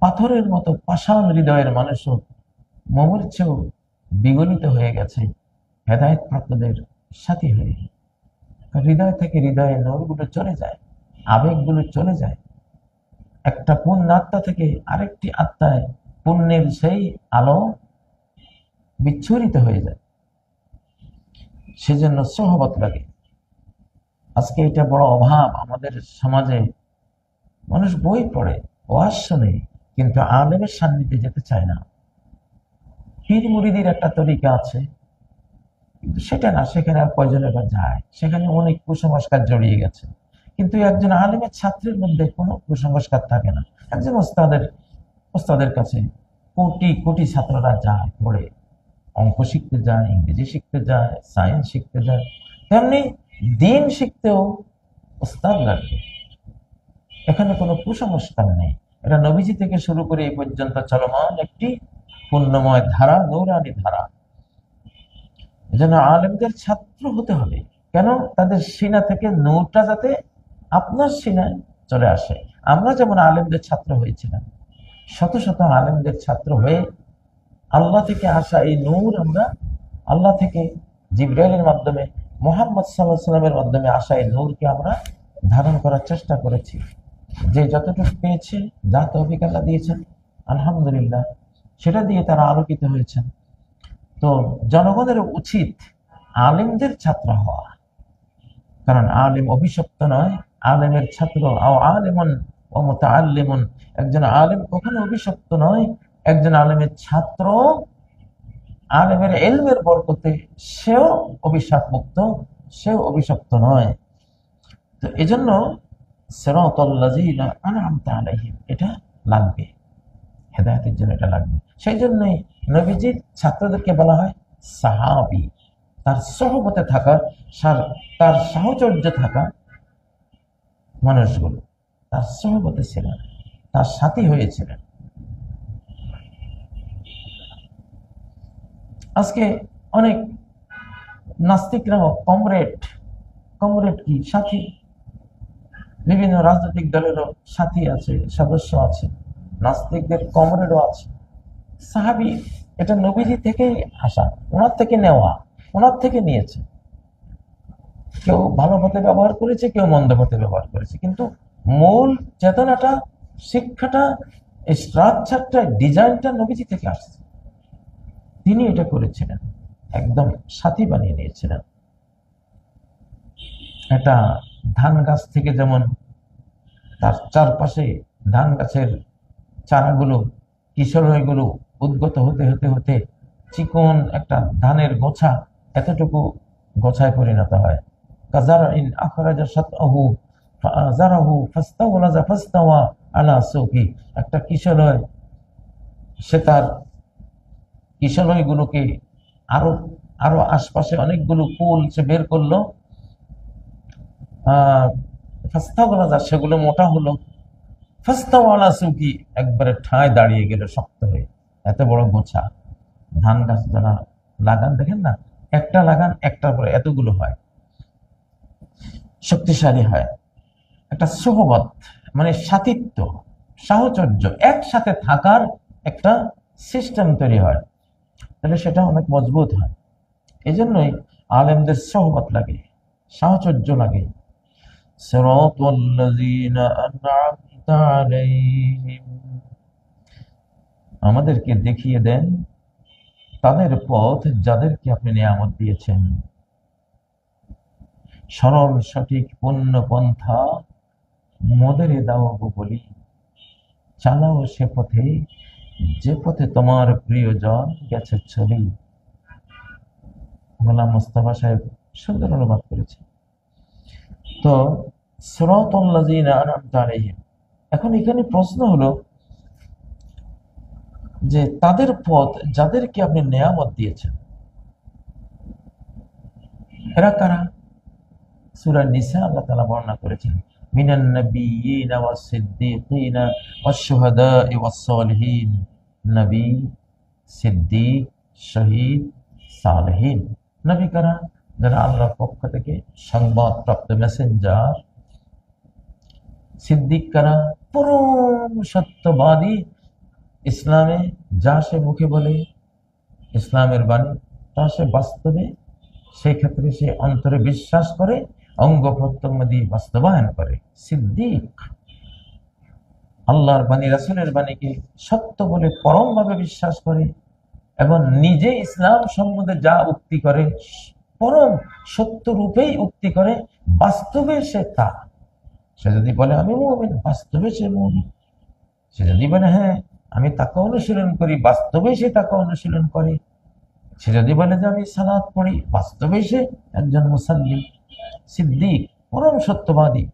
পাথরের মতো পাষাণ হৃদয়ের মানুষও মোমের চেয়েও বিগলিত হয়ে গেছে হেদায়েত প্রাপ্তদের সাথী হয়ে। হৃদয় থেকে হৃদয়ে নূরগুলো চলে যায়, আবেগগুলো চলে যায়, একটা পুণ্যাত্মা থেকে আরেকটি আত্মায় পুণ্যের সেই আলো বিচ্ছুরিত হয়ে যায়। সেজন্য সহবত লাগে। আজকে এটা বড় অভাব আমাদের সমাজে। মানুষ বই পড়ে, ওয়াজ শোনে, কিন্তু আলেমের সান্নিধ্যে যেতে চায় না। পীর মুরিদির একটা তরিকা আছে, কিন্তু সেটা না, সেখানে আর কয়জন এবার যায়, সেখানে অনেক কুসংস্কার জড়িয়ে গেছে। কিন্তু একজন আলেমের ছাত্রের মধ্যে কোনো কুসংস্কার থাকে না। একজন ওস্তাদের কাছে কোটি কোটি ছাত্ররা যায়, পড়ে, অঙ্ক শিখতে যায়, ইংরেজি শিখতে যায়, সায়েন্স শিখতে যায়, তেমনি দিন শিখতেও ওস্তাদ লাগবে। এখানে কোনো কুসংস্কার নেই। এটা নবীজি থেকে শুরু করে এই পর্যন্ত চলমান একটি পুণ্যময় ধারা, নৌরানি ধারা। এজন্য আলেমদের ছাত্র হতে হবে। কেন? তাদের সিনা থেকে নূরটা যাতে আপনার সিনায় চলে আসে। আমরা যেমন আলেমদের ছাত্র হয়েছিলাম, শত শত আলেমদের ছাত্র হয়ে আল্লাহ থেকে আসা এই নূর, আমরা আল্লাহ থেকে জিবরাইলের মাধ্যমে, মুহাম্মদ সাল্লাল্লাহু আলাইহি ওয়াসাল্লামের মাধ্যমে আসা এই নূরকে আমরা ধারণ করার চেষ্টা করেছি। যে যতটুকু পেয়েছে, যা তৌফিক আল্লাহ দিয়েছেন, আলহামদুলিল্লাহ, সেটা দিয়ে তারা আলোকিত হয়েছেন। তো জনগণের উচিত আলেমদের ছাত্র হওয়া। কারণ আলেম অভিশপ্ত নয়, আলেমের ছাত্র আলেমন ও মুতাআল্লিমুন, একজন আলেম কখনো অভিশপ্ত নয়। একজন আলেমের ছাত্র আলেমের ইলমের বরকতে সেও অভিশাপ মুক্ত, সেও অভিশপ্ত নয়। তো এজন্য সিরাতাল লাযিনা আনআমতা আলাইহিম এটা লাগবে, হেদায়েতের জন্য এটা লাগবে। সেই জন্যই নবীজির ছাত্রদেরকে বলা হয় সাহাবী। তার সহবতে থাকা, তার সাহচর্য থাকা মানুষগুলো তার সহবতে ছিলেন, তার সাথী হয়েছিলেন। আজকে অনেক নাস্তিকরাও কমরেড, কমরেড কি সাথী, বিভিন্ন রাজনৈতিক দলেরও সাথী আছে, সদস্য আছে, নাস্তিকদের কমরেডও আছে। সাহাবী এটা নবীজি থেকেই আসা, ওনার থেকে নেওয়া, ওনার থেকে নিয়েছে। কেউ ভালো পথে ব্যবহার করেছে, কেউ মন্দ পথে ব্যবহার করেছে, কিন্তু মূল চেতনাটা, শিক্ষাটা, স্ট্রাকচারটা, ডিজাইনটা নবীজি থেকে আসছে। তিনি এটা করেছিলেন, একদম সাথী বানিয়ে নিয়েছিলেন। একটা ধান গাছ থেকে যেমন তার চারপাশে ধান গাছের চারাগুলো, কিশোরগুলো উদ্গত হতে হতে হতে চিকন একটা ধানের গোছা এতটুকু গোছায় পরিণত হয়। কাযারাইন আখরাজা শাতআহু ফাআযারাহু ফাস্তাওলাজা ফাস্তাওয়া আলা সুকি। একটা কিশোরয়, সে তার কিশোরগুলোকে আরো আরো আশপাশে অনেকগুলো কুল সে বের করলো, ফাস্তাওলাজা সেগুলো মোটা হলো, ফাস্তাওয়া আলা সুকি একবারে ঠায় দাঁড়িয়ে গেল শক্ত হয়ে। এত বড় গোছা ধান গাছ যারা লাগান, দেখেন না, একটা লাগান একটার পরে এতগুলো হয়, শক্তিশালী হয়। একটা সহবত মানে সাথিত্ব, সাহচর্য, একসাথে থাকার একটা সিস্টেম তৈরি হয়, তাহলে সেটা অনেক মজবুত হয়। এই জন্যই আলেমদের সহবত লাগে, সাহচর্য লাগে। সিরাতাল্লাযীনা আন'আমতা আলাইহিম, আমাদেরকে দেখিয়ে দেন তাদের পথ যাদেরকে আপনি নিয়ামত দিয়েছেন। সরল সঠিক পূর্ণ পন্থা মোদের দাও গো বলি, চালাও সে পথে যে পথে তোমার প্রিয়জন গেছে চলি। গোলাম মোস্তফা সাহেব সুন্দর অনুবাদ করেছে। তো সিরাতাল্লাযীনা আন'আমতা আলাইহিম, এখন এখানে প্রশ্ন হলো যে তাদের পথ যাদেরকে আপনি নিয়ামত দিয়েছেন, এরা কারা? সূরা নিসা আল্লাহ তাআলা বর্ণনা করেছেন, মিনান নাবিয়্যিনা ওয়াস সিদ্দীকিনা ওয়াশ শুহাদা'i ওয়াস সালিহিন। নবী, সিদ্দীক, শহীদ, সালেহিন। নবী কারা? যারা আল্লাহর পক্ষ থেকে সংবাদপ্রাপ্ত মেসেঞ্জার। সিদ্দিক কারা? পরম সত্যবাদী, ইসলামে যা সে মুখে বলে, ইসলামের বাণী তা সে বাস্তবে, সেই ক্ষেত্রে সে অন্তরে বিশ্বাস করে, অঙ্গ প্রত্যঙ্গ দিয়ে বাস্তবায়ন করে। সিদ্দিক আল্লাহর বাণী, রাসূলের বাণীকে সত্য বলে পরম ভাবে বিশ্বাস করে এবং নিজে ইসলাম সম্বন্ধে যা উক্তি করে পরম সত্য রূপেই উক্তি করে, বাস্তবে সে তা। সে যদি বলে আমি মুমিন, বাস্তবে সে মুমিন। সে যদি বলে হ্যাঁ আমি তাকে অনুশীলন করি, বাস্তবে সে তাকে অনুশীলন করে। সে যদি বলে যে আমি সালাত পড়ি, বাস্তবে সে একজন মুসাল্লি। সিদ্দিক পরম সত্যবাদী।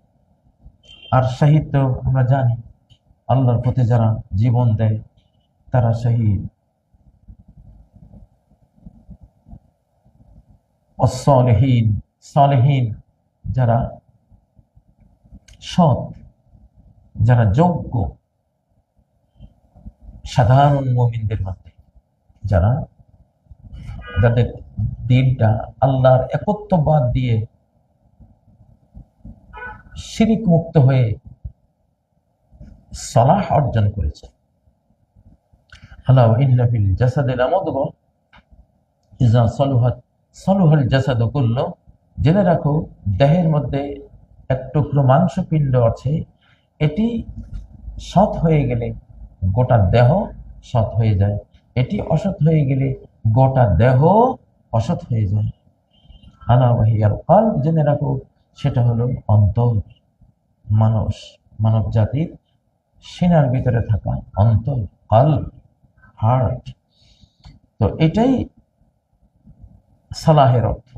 আর শহীদ তো আমরা জানি, আল্লাহর পথে যারা জীবন দেয় তারা শহীদ। অসলেহীন, সলেহীন যারা সৎ, যারা যোগ্য, সাধারণ মুমিনদের মধ্যে যারা, যাদের দিনটা আল্লাহর একত্ববাদ দিয়ে শিরিক মুক্ত হয়ে সালাহ অর্জন করেছে। আলা ওয়া ইন্না ফিল জাসাদি লামুদগা ইযা সালুহাত সালুহাল জাসাদু কুল্লু। জেনে রাখো দেহের মধ্যে এক টুকরো মাংসপিণ্ড আছে, এটি সৎ হয়ে গেলে গোটা দেহ সৎ হয়ে যায়, এটি অসৎ হয়ে গেলে গোটা দেহ অসৎ হয়ে যায়। আলা ওয়া হিয়াল কলব, জেনে রাখো সেটা হলো অন্তর। মানব জাতির সিনার ভিতরে থাকা অন্তর, কলব, হার্ট। তো এটাই সালাহের অর্থ।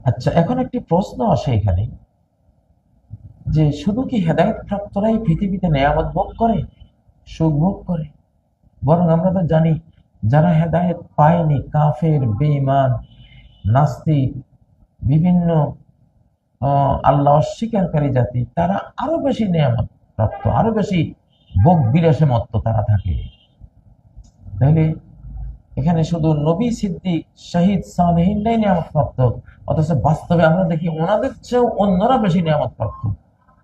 আচ্ছা, এখন একটি প্রশ্ন আসে এখানে যে শুধু কি হেদায়েত প্রাপ্তরাই পৃথিবীতে নেয়ামত ভোগ করে, সুখ ভোগ করে? বরং আমরা তো জানি যারা হেদায়েত পায়নি, কাফের, বেঈমান, নাস্তিক, বিভিন্ন আল্লাহ অস্বীকারী জাতি, তারা আরো বেশি নেয়ামত প্রাপ্ত, আরো বেশি ভোগ বিলাসে মত্ত তারা থাকে। তাহলে এখানে শুধু নবী, সিদ্দিক, শহীদ, সালেহিনরাই নিয়ামত প্রাপ্ত, অথচ বাস্তবে আমরা দেখি ওনাদের চেয়েও অন্যরা বেশি নিয়ামত প্রাপ্ত।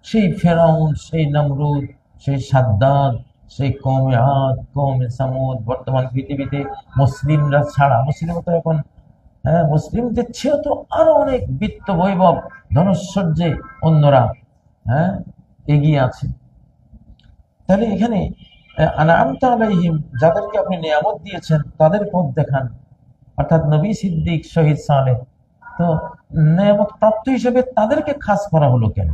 সেই ফেরাউন, সেই নমরুদ, সেই সাদ্দাদ, সেই কওমে আদ, কওমে সামুদ, বর্তমান পৃথিবীতে মুসলিমরা ছাড়া, মুসলিম তো এখন, হ্যাঁ, মুসলিমদের চেয়েও তো আরো অনেক বিত্ত বৈভব ধনৈশ্বর্যে অন্যরা, হ্যাঁ, এগিয়ে আছে। তাহলে এখানে আনআমতা আলাইহিম, যাদেরকে আপনি নিয়ামত দিয়েছেন তাদের পথ দেখান, অর্থাৎ নবী, সিদ্দিক, শহীদ, সালেহ। তো নিয়ামত প্রাপ্ত হিসেবে তাদেরকে খাস করা হলো কেন?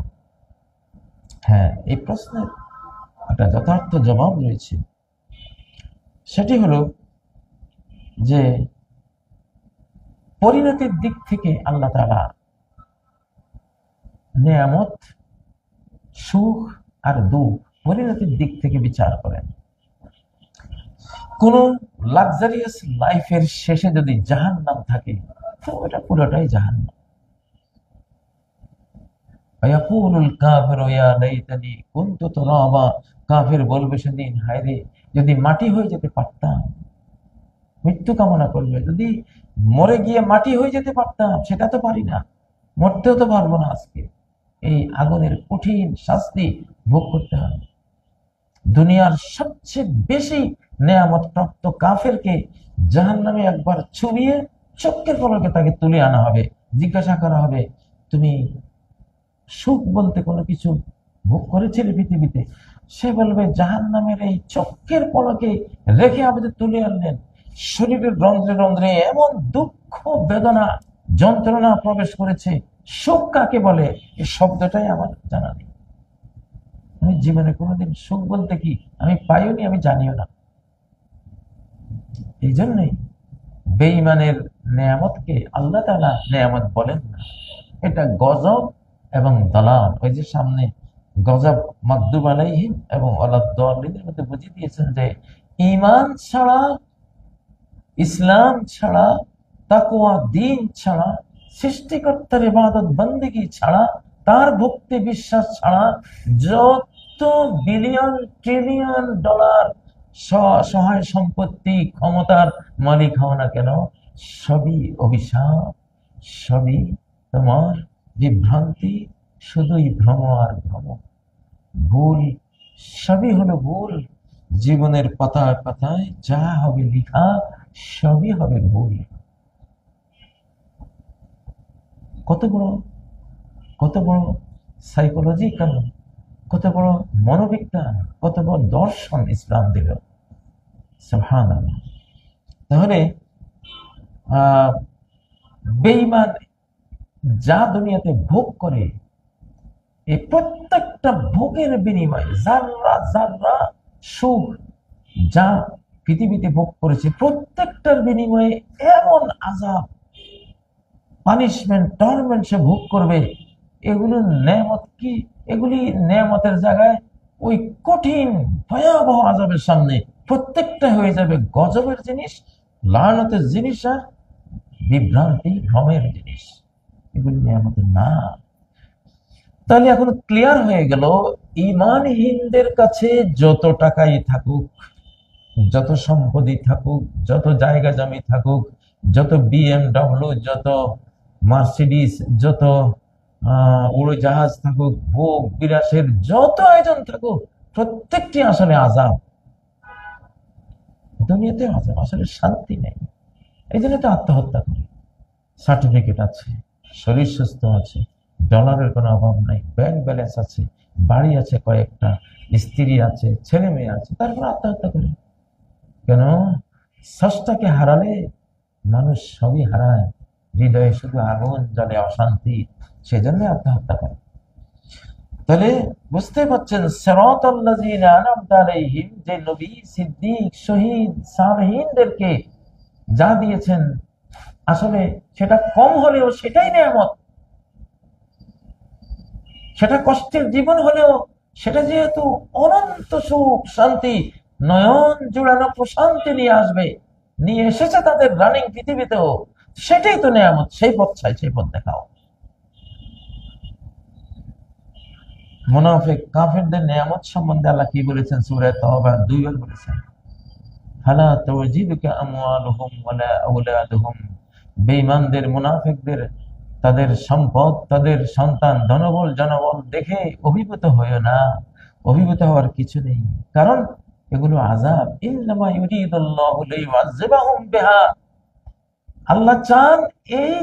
হ্যাঁ, এই প্রশ্নের একটা যথার্থ জবাব রয়েছে। সেটি হলো যে পরিণতির দিক থেকে আল্লাহ তাআলা নিয়ামত, সুখ আর দুঃখ পরিণতির দিক থেকে বিচার করেন। কোন লাক্সারিয়াস লাইফের শেষে যদি জাহান্নাম থাকে, তো এটা পুরোটাই জাহান্নাম। ওয়ায়াকুলুল কাফিরু ইয়া লাইতানি কুনতু তুরাবা, কাফির বলবে সেদিন, হায় রে, যদি মাটি হয়ে যেতে পারতাম। মৃত্যু কামনা করবে, যদি মরে গিয়ে মাটি হয়ে যেতে পারতাম, সেটা তো পারি না, মরতেও তো পারবো না, আজকে এই আগুনের কঠিন শাস্তি ভোগ করতে হবে। দুনিয়ার সবচেয়ে বেশি নেয়ামত প্রাপ্ত কাফেরকে জাহান্নামে একবার ছুঁয়ে চোখের পলকে তাকে তুলে আনা হবে, জিজ্ঞাসা করা হবে, তুমি সুখ বলতে কোনো কিছু ভোগ করেছিলে পৃথিবীতে? সে বলবে, জাহান্নামের এই চোখের পলকে রেখে আমাদের তুলে আনলেন। শরীরের রন্ধ্রে রন্ধ্রে এমন দুঃখ, বেদনা, যন্ত্রণা প্রবেশ করেছে। সুখ কাকে বলে এই শব্দটাই আমার জানা নেই। আমি জীবনে কোনোদিন সুখ বলতে কি আমি পাইওনি, আমি জানিও না। এই জন্যই বেঈমানের নেয়ামতকে আল্লাহ তাআলা নেয়ামত বলেন না, এটা গজব এবং দালাল। ওই যে সামনে গজব মাগদুব আলাইহিম এবং ওয়ালাদ-দাল্লিনের মধ্যে বুঝিয়ে দিয়েছেন যে ঈমান ছাড়া, ইসলাম ছাড়া, তাকওয়া দ্বীন ছাড়া, সৃষ্টিকর্তার ইবাদত বন্দেগী ছাড়া, তার ভক্তি বিশ্বাস ছাড়া যত বিলিয়ন ট্রিলিয়ন ডলার সহায় সম্পত্তি, ক্ষমতার মালিক হও না কেন, সবই অভিশাপ, সবই তোমার বিভ্রান্তি, শুধুই ভ্রম আর ভ্রম, ভুল, সবই হলো ভুল। জীবনের পাতায় পাতায় যা হবে লেখা, সবই হবে ভুল। কত বড়, কত বড় সাইকোলজিক্যাল, কত বড় মনোবিজ্ঞান, কত বড় দর্শন ইসলাম দিল, সুবহানাল্লাহ। তাহলে বেঈমান যা দুনিয়াতে ভোগ করে, এই প্রত্যেকটা ভোগের বিনিময়ে যাররা যাররা সুখ যা পৃথিবীতে ভোগ করেছে, প্রত্যেকটার বিনিময়ে এমন আযাব, পানিশমেন্ট, টর্মেন্ট সে ভোগ করবে। এগুলো নেয়ামত কি? এগুলি নেয়ামতের জায়গায় ওই কঠিন ভয়াবহ আযাবের সামনে প্রত্যেকটা হয়ে যাবে গজবের জিনিস, লানতের জিনিস আর বিভ্রান্তি, ভ্রমের জিনিস। এগুলি নেয়ামতের না। তাহলে এখন ক্লিয়ার হয়ে গেল, ঈমানহীনদের কাছে যত টাকাই থাকুক, যত সম্পত্তি থাকুক, যত জায়গা জমি থাকুক, যত BMW, যত মার্সিডিস, যত উড়োজাহাজ থাকুক, ভোগ বিলাসের যত আয়োজন থাকুক, প্রত্যেকটি আসলে আযাব। দুনিয়াতে আযাব, আসলে শান্তি নেই। এই জন্য তো আত্মহত্যা করে। সার্টিফিকেট আছে, শরীর সুস্থ আছে, ডলারের কোনো অভাব নাই, ব্যাংক ব্যালেন্স আছে, বাড়ি আছে কয়েকটা, স্ত্রী আছে, ছেলে মেয়ে আছে, তারপর আত্মহত্যা করে কেন? স্রষ্টাকে হারালে মানুষ সবই হারায়, হৃদয়ে শুধু আগুন জ্বলে, অশান্তি, সেজন্য আত্মহত্যা করে। তাহলে বুঝতে পারছেন, সিরাতাল্লাযীনা আনআমতা আলাইহিম, যে নবী, সিদ্দিক, শহীদ, সালেহিনদেরকে যা দিয়েছেন, আসলে সেটা কম হলেও সেটাই নিয়ামত। সেটা কষ্টের জীবন হলেও সেটা যেহেতু অনন্ত সুখ, শান্তি, নয়ন জুড়ানো প্রশান্তি নিয়ে আসবে, নিয়ে এসেছে তাদের রানিং পৃথিবীতেও, সেটাই তো নিয়ামত। সেই পথ চাই, সেই পথ দেখাও। মুনাফিক কাফেরদের নিয়ামত সম্বন্ধে আল্লাহ কি বলেছেন? সূরা তাওবা 2 বার বলেছেন, ফালা তুজিবুকা আমওয়ালুহুম ওয়ালা আওলাদুহুম, বেঈমানদের মুনাফিকদের তাদের সম্পদ, তাদের সন্তান, ধনবল জনবল দেখে অভিভূত হইও না। অভিভূত হওয়ার কিছু নেই, কারণ এগুলো আযাব। ইন্নামা ইউরিদুল্লাহু লিয়ুআযযিবাহুম বিহা, আল্লাহ চান এই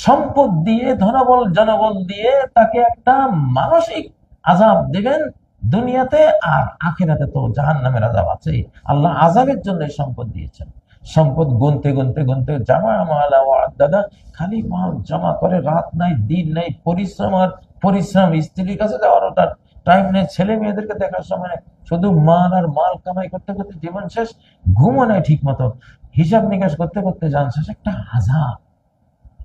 সম্পদ দিয়ে, ধনবল জনবল দিয়ে তাকে একটা মানসিক আযাব দিবেন দুনিয়াতে, আর আখিরাতে তো জাহান্নামের আযাব আছে। আল্লাহ আযাবের জন্য সম্পদ দিয়েছেন। সম্পদ গুনতে গুনতে গুনতে জামা মালা ওয়াদাদা, খালি মাল জমা করে, রাত নাই দিন নাই, পরিশ্রম আর পরিশ্রম। স্ত্রীর কাছে যাওয়ার ওটার টাইম নেই, ছেলে মেয়েদেরকে দেখার সময় নেই, শুধু মাল আর মাল কামাই করতে করতে জীবন শেষ। ঘুমও নেই ঠিক মতো, হিসাব নিকাশ করতে করতে জান শেষ। একটা আযাব,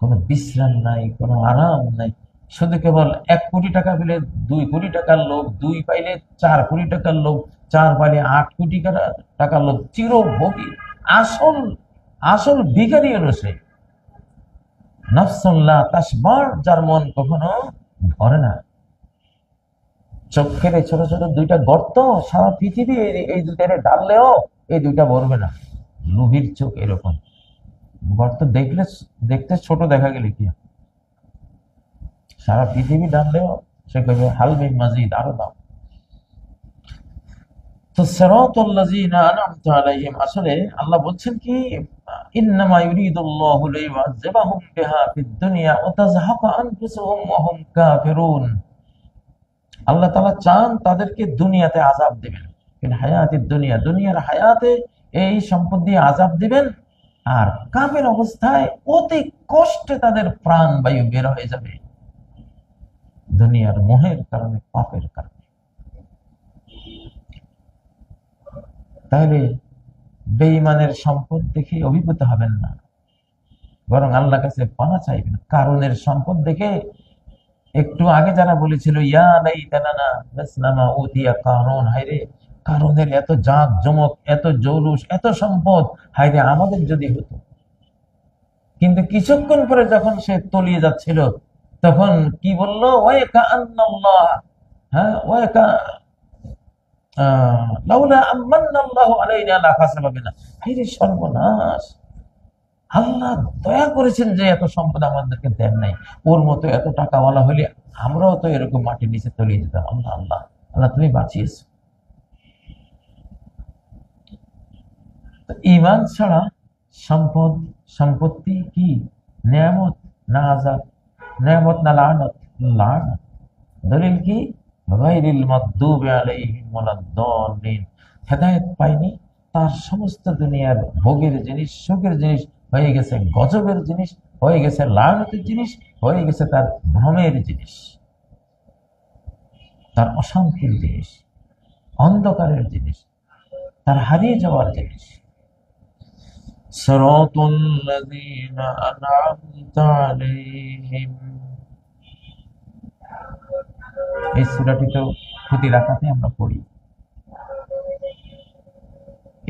কোনো বিশ্রাম নাই, কোনো আরাম নাই। শুধু কেবল 1 কোটি টাকা পেলে 2 কোটি টাকার লোভ, 2 পাইলে 4 কোটি টাকার লোভ, 4 পাইলে 8 কোটি টাকার লোভ, চিরভোগী। আসল আসল ভিখারি হলো সে। নাফসুল্লাহ তাসবার, যার মন কখনো ভরে না। চোখের এই ছোট ছোট 2টা গর্ত সারা পৃথিবী এই 2টারে ডাললেও এই 2টা ভরবে না। লোভীর চোখ এরকম। গর্ত দেখলে দেখতে ছোট দেখা গেলে কি, সারা পৃথিবী ডানলেও সে কবে হালমিন মাজিদ, আরো দাও। তো সিরাতাল লাযিনা আনআমতা আলাইহিম, আসলে আল্লাহ বলছেন কি, ইন্নামা ইউরিদুল্লাহু লিয়ুআযযিবাহুম বিহা ফিদ দুনিয়া ওয়া তাযহাকা আনফুসুহুম ওয়া হুম কাফিরুন। আল্লাহ তাআলা চান তাদেরকে দুনিয়াতে আযাব দিবেন, ফিল হায়াতিদ দুনিয়া, দুনিয়ার হায়াতে এই সম্পদ দিয়ে আযাব দিবেন। আর কাফের অবস্থায় অতি কষ্টে তাদের প্রাণ বায়ু বের হয়ে যাবে, দুনিয়ার মোহের কারণে, পাপের কারণে। তাহলে বেঈমানের সম্পদ দেখে অভিভূত হবেন না, বরং আল্লাহর কাছে পানা চাইবেন। কারণের সম্পদ দেখে, একটু আগে যারা বলেছিল ইয়া লাইতানা নাসলামা উতিয়া কারুন, হায়রে কারণের এত জাঁক জমক, এত জৌলুস, এত সম্পদ, হায়রে আমাদের যদি হতো। কিন্তু কিছুক্ষণ পরে যখন সে তলিয়ে যাচ্ছিল, তখন কি বললো, ওয়াকা আন্নাল্লাহ, হ্যাঁ ওয়াকা লাউলা আমান্নাল্লাহু আলাইনা লাখাসাবা বিনা, হায়রে সর্বনাশ, আল্লাহ দয়া করেছেন যে এত সম্পদ আমাদেরকে দেন নাই। ওর মতো এত টাকাওয়ালা হলে আমরাও তো এরকম মাটির নিচে তলিয়ে যেতাম। আল্লাহ আল্লাহ আল্লাহ তুমি বাঁচিয়েছো। ঈমান ছাড়া সম্পদ সম্পত্তি কি নেয়ামত না আযাব, নেয়ামত না লানত? লানত। দলিল কি, গায়রিল মাগদুবি আলাইহিম ওয়ালাদ-দাল্লিন, হেদায়েত পায়নি, তার সমস্ত দুনিয়ার ভোগের জিনিস, সুখের জিনিস হয়ে গেছে গজবের জিনিস, হয়ে গেছে লানতের জিনিস, হয়ে গেছে তার ভ্রমের জিনিস, তার অশান্তির জিনিস, অন্ধকারের জিনিস, তার হারিয়ে যাওয়ার জিনিস। সিরাতাল লাযীনা আন'আমতা আলাইহিম, এই সূরাটিতেও প্রতি রাকাতে আমরা পড়ি।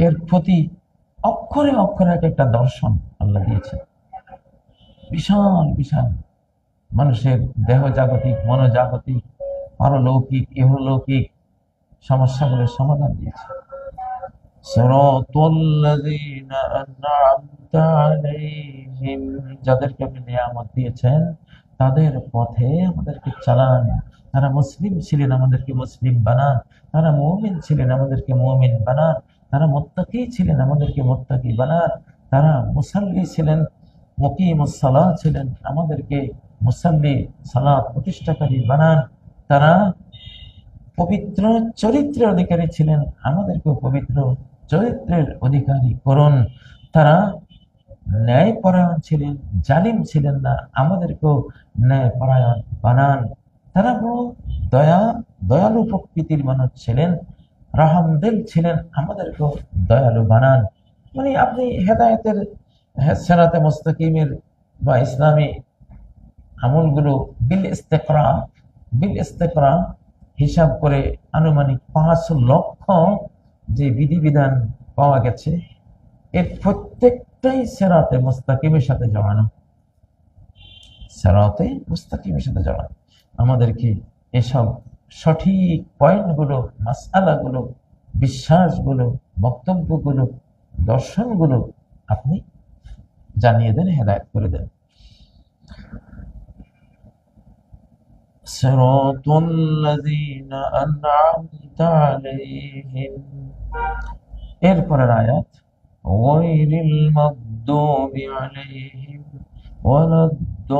এর প্রতি অক্ষরে অক্ষরে একটা দর্শন আল্লাহ দিয়েছেন। বিশাল বিশাল মানুষের দেহ জাগতিক, মনোজাগতিক, পারলৌকিক, ইহলৌকিক সমস্যাগুলোর সমাধান দিয়েছে। সিরাতাল লাযীনা আন'আমতা আলাইহিম, যাদেরকে আপনি নিয়ামত দিয়েছেন তাদের পথে আমাদেরকে চালান। তারা মুসলিম ছিলেন, আমাদেরকে মুসলিম বানান। তারা মুমিন ছিলেন, আমাদেরকে মুমিন বানান। তারা মুত্তাকি ছিলেন, আমাদেরকে মুত্তাকি বানান। তারা মুসাল্লি ছিলেন, মুকিমুস সালাত ছিলেন, আমাদেরকে মুসাল্লি সালাত প্রতিষ্ঠাকারী বানান। তারা পবিত্র চরিত্রের অধিকারী ছিলেন, আমাদেরকেও পবিত্র চরিত্রের অধিকারী করুন। তারা ন্যায়পরায়ণ ছিলেন, জালিম ছিলেন না, আমাদেরকেও ন্যায়পরায়ণ বানান। তারা বড় দয়ালু প্রকৃতির মানুষ ছিলেন, রহমদিল ছিলেন, আমাদেরকেও দয়ালু বানান। মানে আপনি হেদায়েতের, সিরাতে মুস্তাকিমের বা ইসলামী আমলগুলো বিল ইস্তেকরা হিসাব করে আনুমানিক 5 লক্ষ যে বিধিবিধান পাওয়া গেছে, এর প্রত্যেকটাই সিরাতে মুস্তাকিমের সাথে জড়ানো। সিরাতে মুস্তাকিমের সাথে জড়ানো। আমাদেরকে এসব সঠিক পয়েন্টগুলো, মাসআলাগুলো, বিশ্বাসগুলো বক্তব্যগুলো, দর্শনগুলো আপনি জানিয়ে দেন, হেদায়েত করে দেন। সিরাতাল্লাযীনা আন'আমতা আলাইহিম, এরপরের আয়াত গায়রিল মাগদুবি আলাইহিম ওয়ালাদ-দাল্লিন।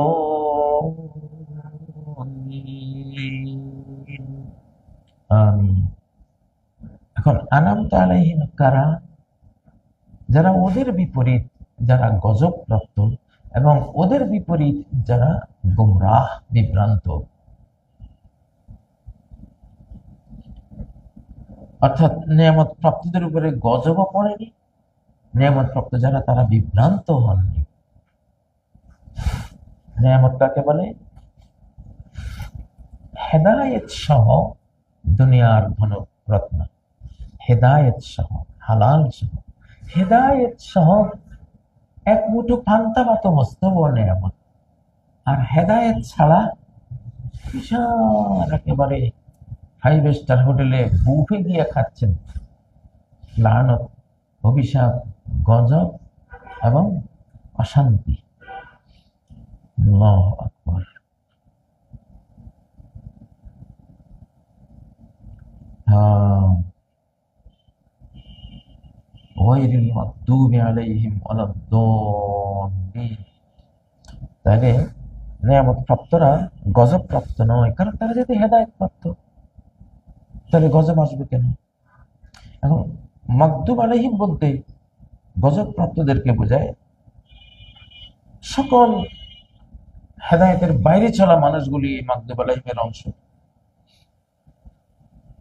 আমিন। এখন আন'আমতা আলাইহিম কারা? যারা ওদের বিপরীত, যারা গজব প্রাপ্ত, এবং ওদের বিপরীত যারা গোমরাহ, বিভ্রান্ত। অর্থাৎ নিয়ামত প্রাপ্তদের উপরে গজবও পড়েনি, নিয়ামত প্রাপ্ত যারা তারা বিভ্রান্ত হননি। নিয়ামত কাকে বলে? হেদায়েত সহ দুনিয়ার ধন রত্ন, হেদায়েত সহ, হালাল সহ, হেদায়েত সহ এক মুঠো পান্তা ভাত মস্ত বড় নিয়ামত। আর হেদায়েত ছাড়া বিশাল একেবারে 5 স্টার হোটেলে বুফে গিয়ে খাচ্ছেন, লানত, অভিশাপ, গজব এবং অশান্তি। আল্লাহু আকবার। গায়রিল মাগদুবি আলাইহিম ওয়ালাদ-দাল্লিন। তাহলে নিয়ামত প্রাপ্তরা গজব প্রাপ্ত নয়, কারণ তারা যদি হেদায়েত প্রাপ্ত, তাহলে গজব আসবে কেন? এখন মাগদুব আলাইহিম বলতে গজব প্রাপ্তদেরকে বোঝায় সকল হেদায়েতের বাইরে চলা মানুষগুলি মাগদুব আলাইহিমের অংশ।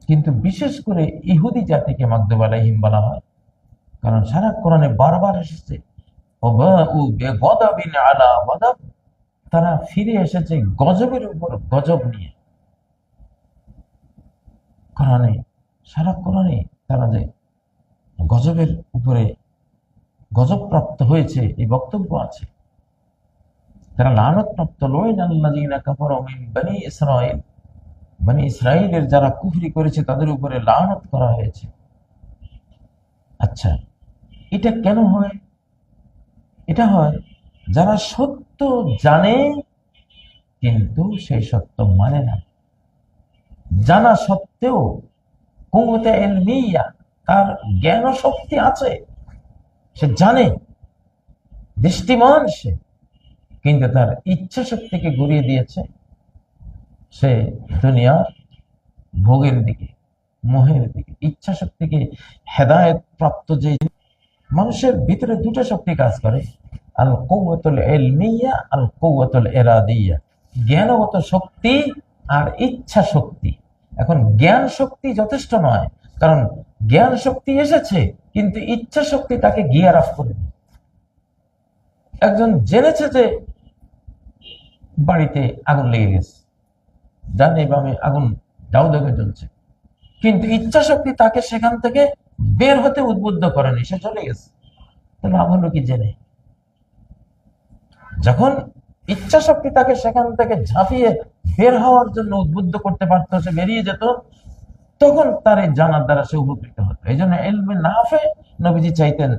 কিন্তু বিশেষ করে ইহুদি জাতিকে মাগদুব আলাইহিম বলা হয়, কারণ সারা কোরআনে বারবার এসেছে ওয়াবাউ বিগদাবিন আলা গদাব, তারা ফিরে এসেছে গজবের উপর গজব নিয়ে। কোরআনে, সারা কোরআনে তারা যে গজবের উপরে গজব প্রাপ্ত হয়েছে এই বক্তব্য আছে। তারা লানত প্রাপ্ত, লুইনাল্লাযীনা কাফারু মিন বনি ইসরাঈল, বনি ইসরাঈলের যারা কুফরি করেছে তাদের উপরে লানত করা হয়েছে। আচ্ছা, এটা কেন হয়? এটা হয় যারা সত্য জানে কিন্তু সেই সত্য মানে না, জানা সত্ত্বেও কুওয়াতে ইলমিয়া, তার জ্ঞান ও শক্তি আছে, সে জানে, দৃষ্টিমান সে, কিন্তু তার ইচ্ছা শক্তিকে ঘুরিয়ে দিয়েছে সে দুনিয়া ভোগের দিকে, মোহের দিকে। ইচ্ছা শক্তিকে হেদায়েত প্রাপ্ত যে মানুষের ভিতরে দুটো শক্তি কাজ করে, আল কুওয়াতুল ইলমিয়া, আল কুওয়াতুল ইরাদিয়া, জ্ঞানগত শক্তি আর ইচ্ছা শক্তি। এখন জ্ঞান শক্তি যথেষ্ট নয়, কারণ জ্ঞান শক্তি এসেছে কিন্তু ইচ্ছা শক্তি তাকে গিয়ার আপ করেনি। একজন জেনেছে যে বাড়িতে আগুন লেগে গেছে, ডানে বামে আগুন দাউ দাউ করে জ্বলছে, কিন্তু ইচ্ছা শক্তি তাকে সেখান থেকে বের হতে উদ্বুদ্ধ করেনি, সে চলে গেছে। তাহলে লাভ হলো কি? জেনে। যখন ইচ্ছা শক্তি তাকে সেখান থেকে ঝাঁপিয়ে বের হওয়ার জন্য উদ্বুদ্ধ করতে পারতো, সে বেরিয়ে যেত, তখন তার এই জানার দ্বারা সে উপকৃত হতো। এই জন্য ইলমে নাফে নবীজি চাইতেন,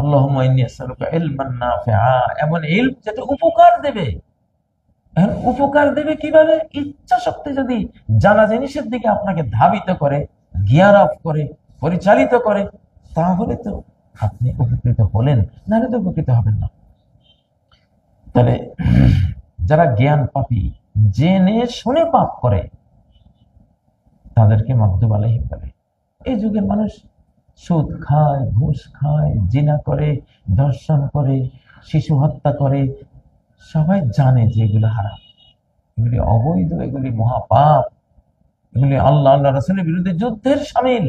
আল্লাহুম্মা ইন্নী আসআলুকা ইলমান নাফিআ, এমন ইলম যেটা উপকার দেবে। এখন উপকার দেবে কিভাবে? ইচ্ছা শক্তি যদি জানা জিনিসের দিকে আপনাকে ধাবিত করে, গিয়ার আপ করে, পরিচালিত করে, তাহলে তো আপনি উপকৃত হলেন, নাহলে তো উপকৃত হবেন না। তাহলে যারা জ্ঞান পাপী, জেনে শুনে পাপ করে, তাদেরকে মাগদুব আলাইহিম বলে। এই যুগের মানুষ সুদ খায়, ঘুষ খায়, জিনা করে, ধর্ষণ করে, শিশু হত্যা করে, সবাই জানে যে এগুলো হারাম, এগুলি অবৈধ, এগুলি মহাপাপ, এগুলি আল্লাহ আল্লাহ রাসূলের বিরুদ্ধে যুদ্ধের শামিল,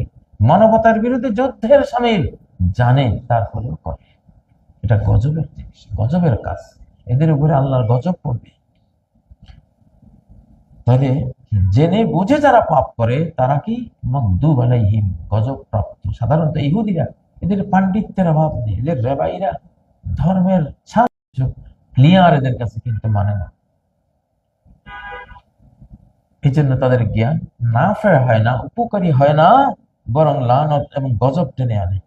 মানবতার বিরুদ্ধে যুদ্ধের শামিল, জানে, তারপরেও করে। এটা গজবের জিনিস, গজবের কাজ, এদের উপরে আল্লাহর গজব পড়বে। তাহলে জেনে বুঝে যারা পাপ করে তারা কি? মাগদুব আলাইহিম, গজব প্রাপ্ত। সাধারণত ইহুদিরা, এদের পাণ্ডিত্যের অভাব নেই, এদের রেবাইরা ধর্মের ক্লিয়ার এদের কাছে, কিন্তু মানে না। এই জন্য তাদের জ্ঞান নাফে হয় না, উপকারী হয় না, বরং লানত এবং গজব টেনে আনে।